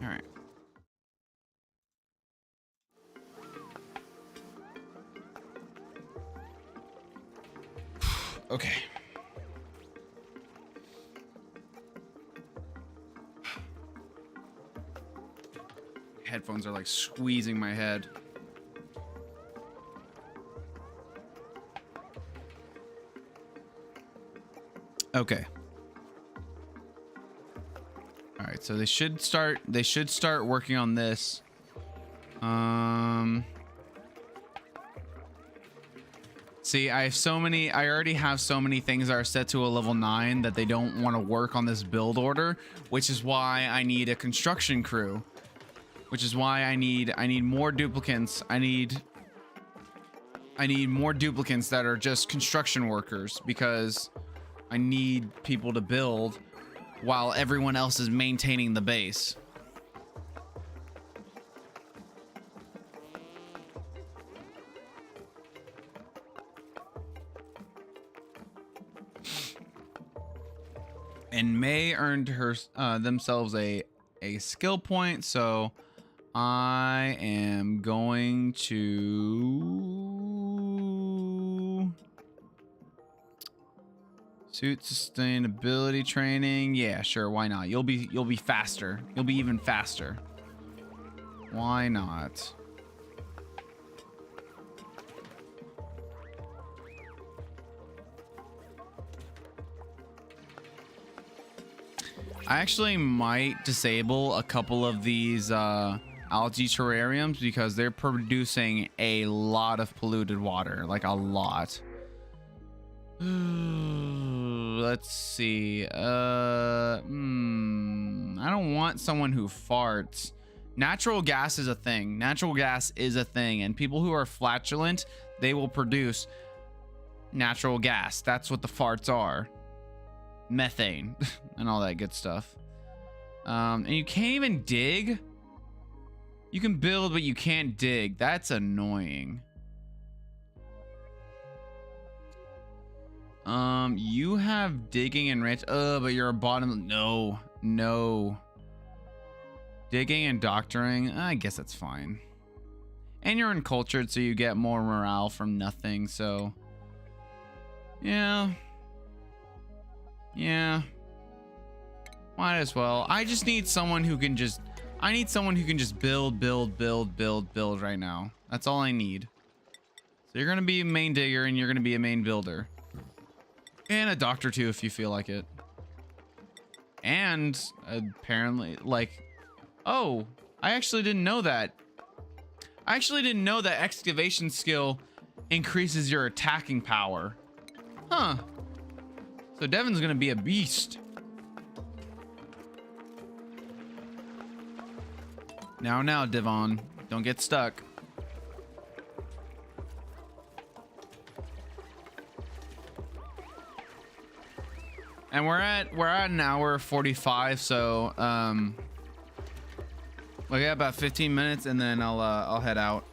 All right. Okay. Headphones are like squeezing my head. Okay. All right, so they should start working on this. See, I already have so many things that are set to a level 9 that they don't want to work on this build order, which is why I need a construction crew. Which is why I need more duplicants. I need more duplicants that are just construction workers, because I need people to build while everyone else is maintaining the base. And May earned themselves a skill point, so I am going to suit sustainability training. Yeah, sure, why not? You'll be faster. You'll be even faster. Why not? I actually might disable a couple of these algae terrariums because they're producing a lot of polluted water, like a lot. Let's see. I don't want someone who farts. Natural gas is a thing. Natural gas is a thing, and people who are flatulent, they will produce natural gas. That's what the farts are. Methane and all that good stuff. And you can't even dig. You can build, but you can't dig. That's annoying. You have digging and ranch. But you're a bottom. No. Digging and doctoring, I guess that's fine. And you're uncultured, so you get more morale from nothing, so... Yeah. Yeah. Might as well. I just need someone who can just... I need someone who can just build right now. That's all I need. So you're gonna be a main digger, and you're gonna be a main builder. And a doctor, too, if you feel like it. And, apparently, like... Oh, I actually didn't know that. I actually didn't know that excavation skill increases your attacking power. Huh. So Devin's gonna be a beast. Now, Devon. Don't get stuck. And we're at an hour 45, so we got about 15 minutes, and then I'll head out.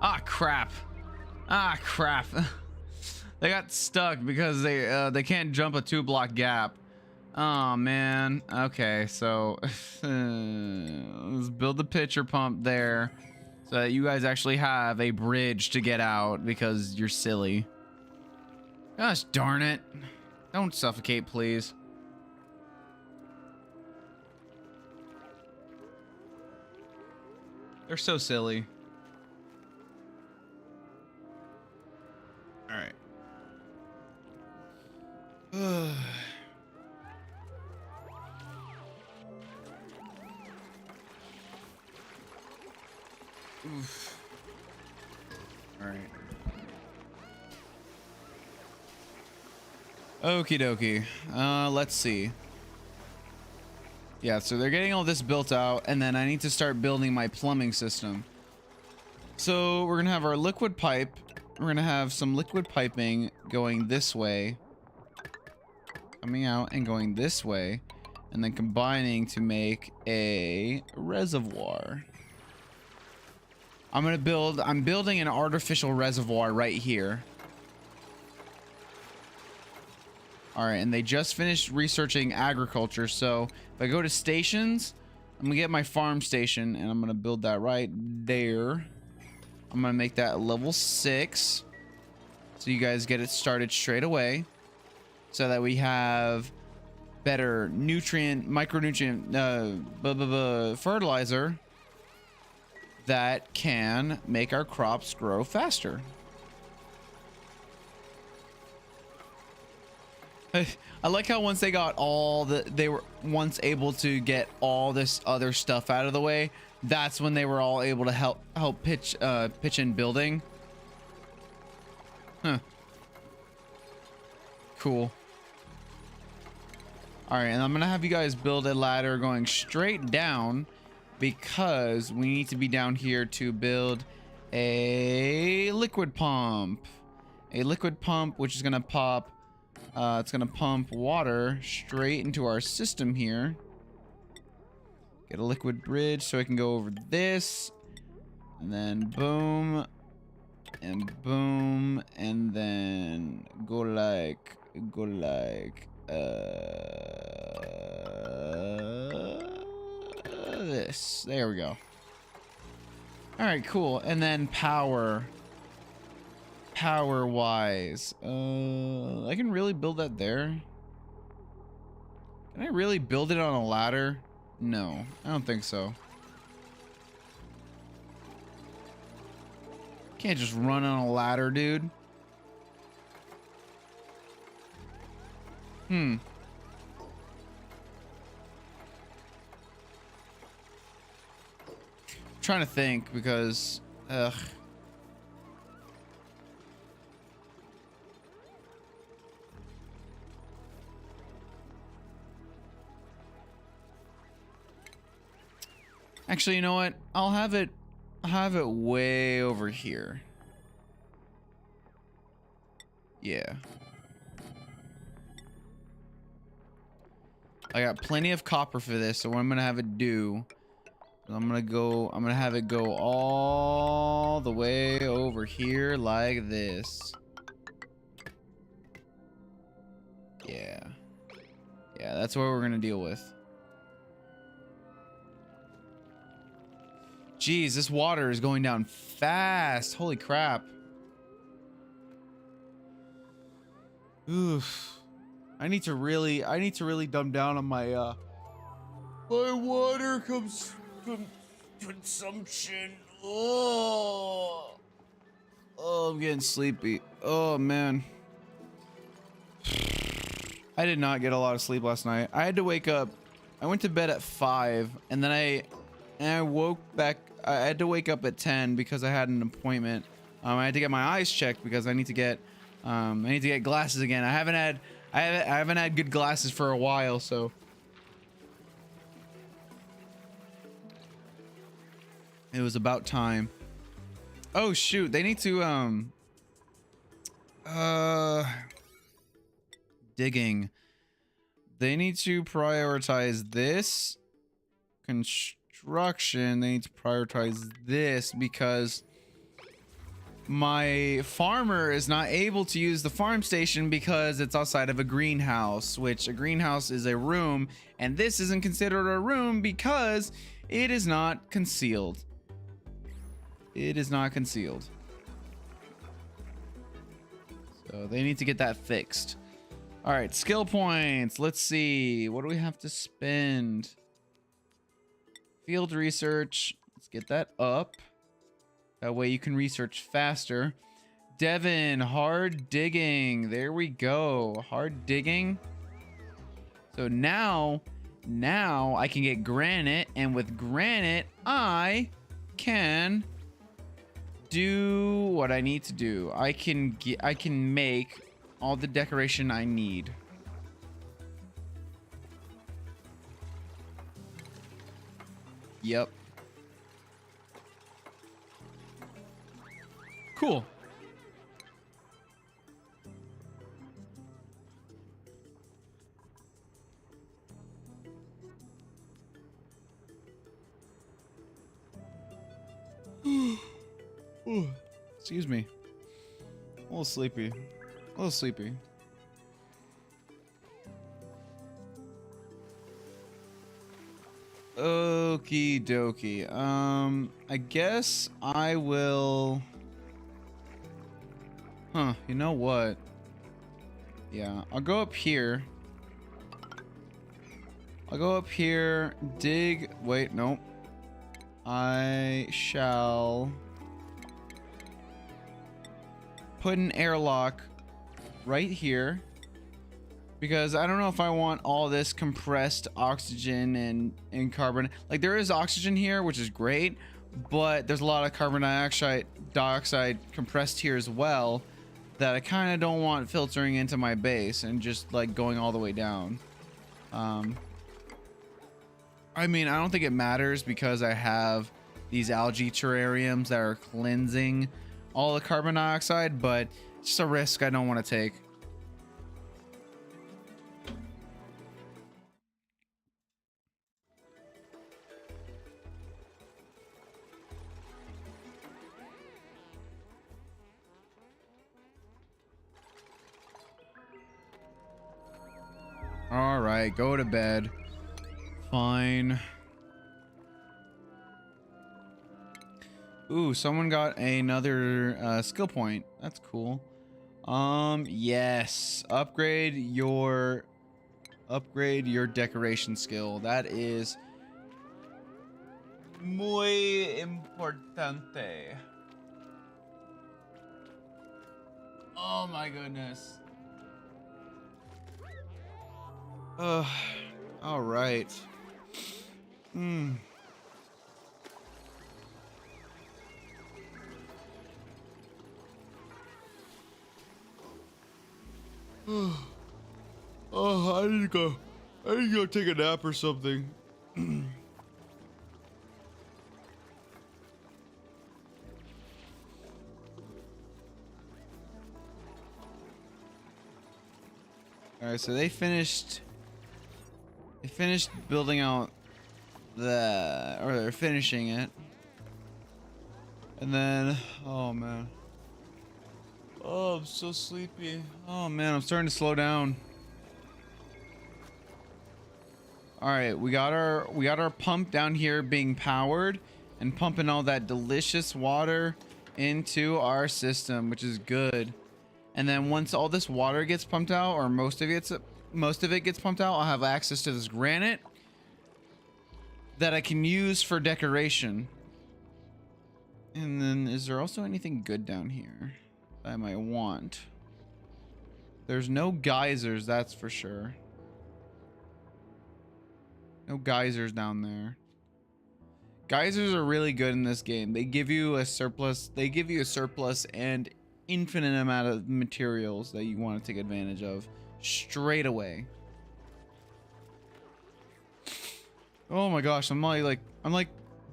Ah, crap. Ah, crap. They got stuck because they can't jump a 2-block gap. Oh man. Okay, so let's build the pitcher pump there so that you guys actually have a bridge to get out because you're silly. Gosh darn it. Don't suffocate, please. They're so silly. All right. Oof. All right. Okie dokie. Let's see. Yeah, so they're getting all this built out, and then I need to start building my plumbing system. So we're gonna have our liquid pipe. We're gonna have some liquid piping going this way, coming out and going this way, and then combining to make a reservoir. I'm building an artificial reservoir right here. All right, and they just finished researching agriculture. So if I go to stations, I'm gonna get my farm station, and I'm gonna build that right there. I'm gonna make that level 6, so you guys get it started straight away, so that we have better micronutrient fertilizer that can make our crops grow faster. I like how once they got they were once able to get all this other stuff out of the way, that's when they were all able to help pitch in building. Huh. Cool. All right, and I'm gonna have you guys build a ladder going straight down, because we need to be down here to build a liquid pump. A liquid pump, which is gonna pop, it's gonna pump water straight into our system here. Get a liquid bridge so I can go over this, and then boom, and boom, and then go like this. There we go. All right, cool. And then power wise, I can really build that there. Can I really build it on a ladder? No, I don't think so. Can't just run on a ladder, dude. Trying to think, because actually, you know what? I'll have it way over here. Yeah. I got plenty of copper for this, so what I'm gonna have it do I'm gonna have it go all the way over here like this. Yeah. Yeah, that's what we're gonna deal with. Jeez, this water is going down fast. Holy crap. Oof. I need to really dumb down on my my water consumption. Oh, I'm getting sleepy. Oh man. I did not get a lot of sleep last night. I had to wake up. I went to bed at 5 and then I woke back. I had to wake up at 10 because I had an appointment. I had to get my eyes checked because I need to get glasses again. I haven't had good glasses for a while, so it was about time. Oh shoot, they need to digging. They need to prioritize this construction. They need to prioritize this because my farmer is not able to use the farm station because it's outside of a greenhouse, which a greenhouse is a room, and this isn't considered a room because it is not concealed. It is not concealed. So they need to get that fixed. All right, skill points. Let's see. What do we have to spend? Field research. Let's get that up. That way you can research faster. Devin, hard digging. There we go. Hard digging. So now I can get granite, and with granite, I can do what I need to do. I can make all the decoration I need. Yep. Cool. Ooh, excuse me. A little sleepy. A little sleepy. Okie dokie. I guess I will. Huh, you know what? Yeah, I'll go up here. I'll go up here, dig. Wait, nope. I shall put an airlock right here because I don't know if I want all this compressed oxygen and carbon. Like, there is oxygen here, which is great, but there's a lot of carbon dioxide compressed here as well that I kind of don't want filtering into my base and just like going all the way down. I mean, I don't think it matters because I have these algae terrariums that are cleansing all the carbon dioxide, but it's just a risk I don't want to take. All right, go to bed. Fine. Ooh, someone got another skill point. That's cool. Yes. Upgrade your decoration skill. That is muy importante. Oh my goodness. All right. Oh, I need to go take a nap or something. All right, so they finished building out or they're finishing it. And then, oh man. Oh, I'm so sleepy. Oh man, I'm starting to slow down. All right, we got our pump down here being powered and pumping all that delicious water into our system, which is good. And then once all this water gets pumped out, or most of it gets pumped out, I'll have access to this granite that I can use for decoration. And then is there also anything good down here that I might want? There's no geysers, that's for sure. No geysers down there. Geysers are really good in this game. They give you a surplus. They give you a surplus and infinite amount of materials that you want to take advantage of straight away. Oh my gosh, I'm like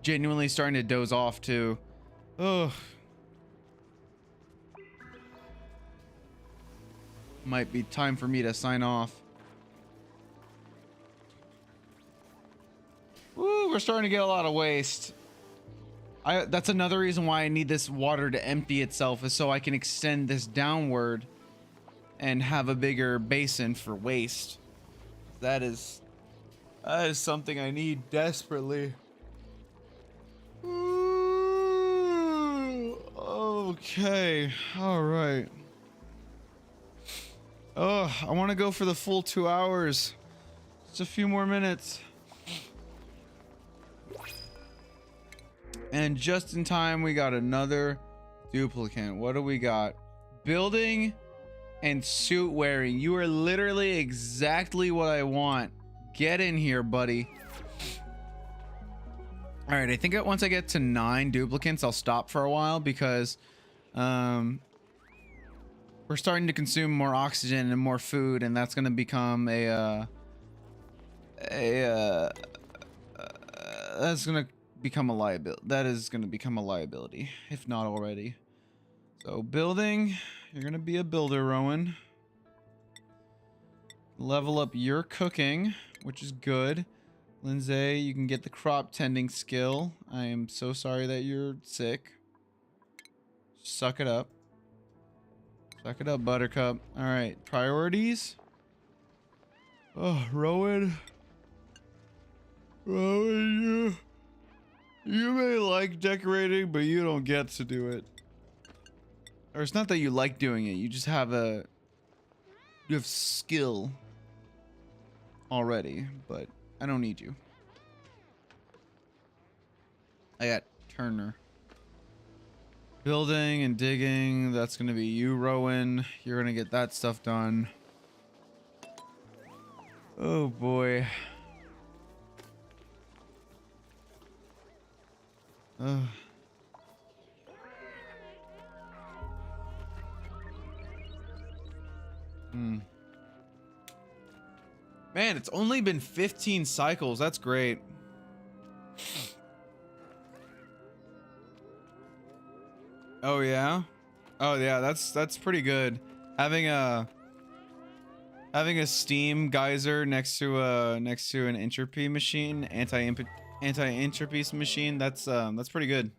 genuinely starting to doze off too. Ugh. Might be time for me to sign off. Woo, we're starting to get a lot of waste. That's another reason why I need this water to empty itself, is so I can extend this downward and have a bigger basin for waste. That is something I need desperately. Okay, all right. Oh, I want to go for the full 2 hours. Just a few more minutes. And just in time, we got another duplicant. What do we got? Building and suit wearing. You are literally exactly what I want. Get in here, buddy. All right, I think once I get to 9 duplicants, I'll stop for a while because we're starting to consume more oxygen and more food, and that's going to become that's going to become a liability. That is going to become a liability, if not already. So building, you're going to be a builder, Rowan. Level up your cooking, which is good. Lindsay, you can get the crop tending skill. I am so sorry that you're sick. Suck it up. Suck it up, Buttercup. All right, priorities. Oh, Rowan. Rowan, you may like decorating, but you don't get to do it. Or it's not that you like doing it. You just have you have skill already, but I don't need you. I got Turner. Building and digging. That's going to be you, Rowan. You're going to get that stuff done. Oh, boy. Ugh. Man, it's only been 15 cycles. That's great. Oh yeah? Oh yeah, that's pretty good. Having a steam geyser next to an entropy machine, anti-entropy machine, that's pretty good.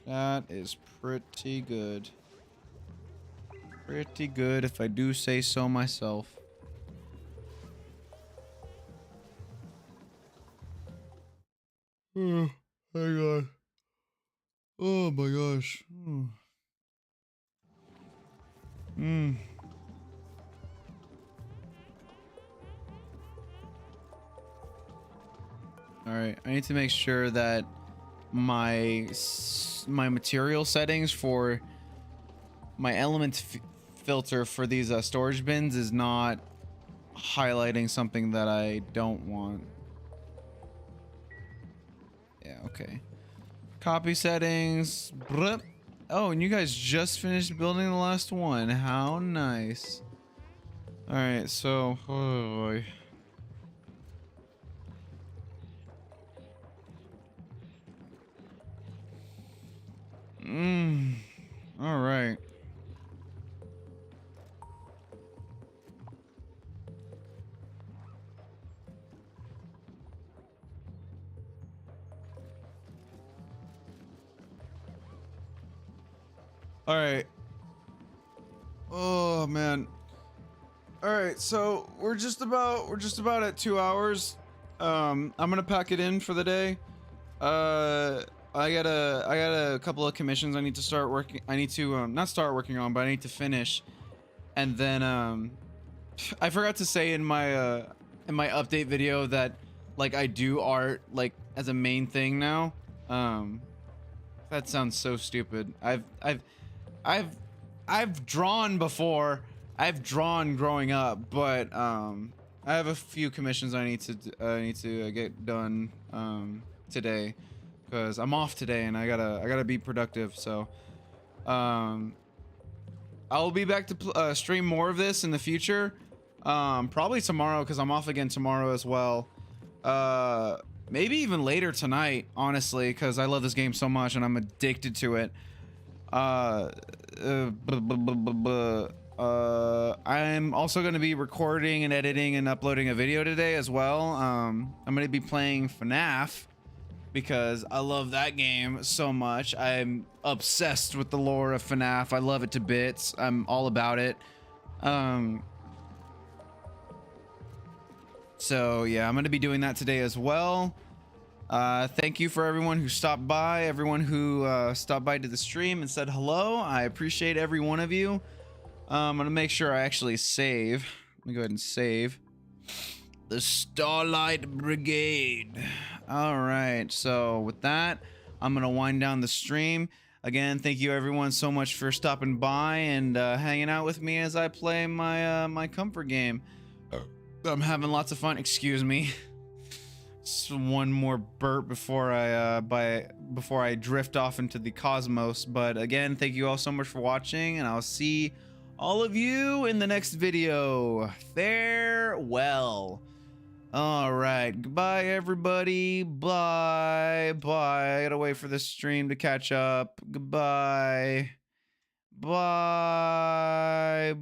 That is pretty good. Pretty good, if I do say so myself. Oh my god. Oh my gosh. All right, I need to make sure that my material settings for my element filter for these storage bins is not highlighting something that I don't want. Yeah, okay. Copy settings. Blup. Oh, and you guys just finished building the last one. How nice. All right, so oh boy. All right. All right. Oh man. All right, so we're just about at 2 hours. I'm gonna pack it in for the day. I got a couple of commissions I need to start working. I need to not start working on, but I need to finish. And then I forgot to say in my update video that like I do art like as a main thing now. That sounds so stupid. I've I've drawn before. I've drawn growing up, but I have a few commissions I need to get done today because I'm off today and I gotta be productive. So um I'll be back to stream more of this in the future. Probably tomorrow because I'm off again tomorrow as well. Maybe even later tonight, honestly, because I love this game so much and I'm addicted to it. I'm also going to be recording and editing and uploading a video today as well. I'm going to be playing FNAF because I love that game so much. I'm obsessed with the lore of FNAF. I love it to bits. I'm all about it. So yeah, I'm going to be doing that today as well. Thank you for everyone who stopped by, everyone who stopped by to the stream and said hello. I appreciate every one of you. I'm gonna make sure I actually save. Let me go ahead and save. The Starlight Brigade. All right, so with that, I'm gonna wind down the stream. Again, thank you everyone so much for stopping by and hanging out with me as I play my my comfort game. I'm having lots of fun. Excuse me. Just one more burp before I drift off into the cosmos. But again, thank you all so much for watching, and I'll see all of you in the next video. Farewell. All right, goodbye everybody. Bye bye. I gotta wait for the stream to catch up. Goodbye. Bye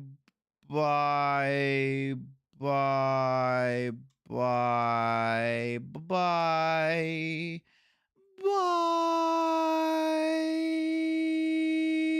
bye bye bye bye bye.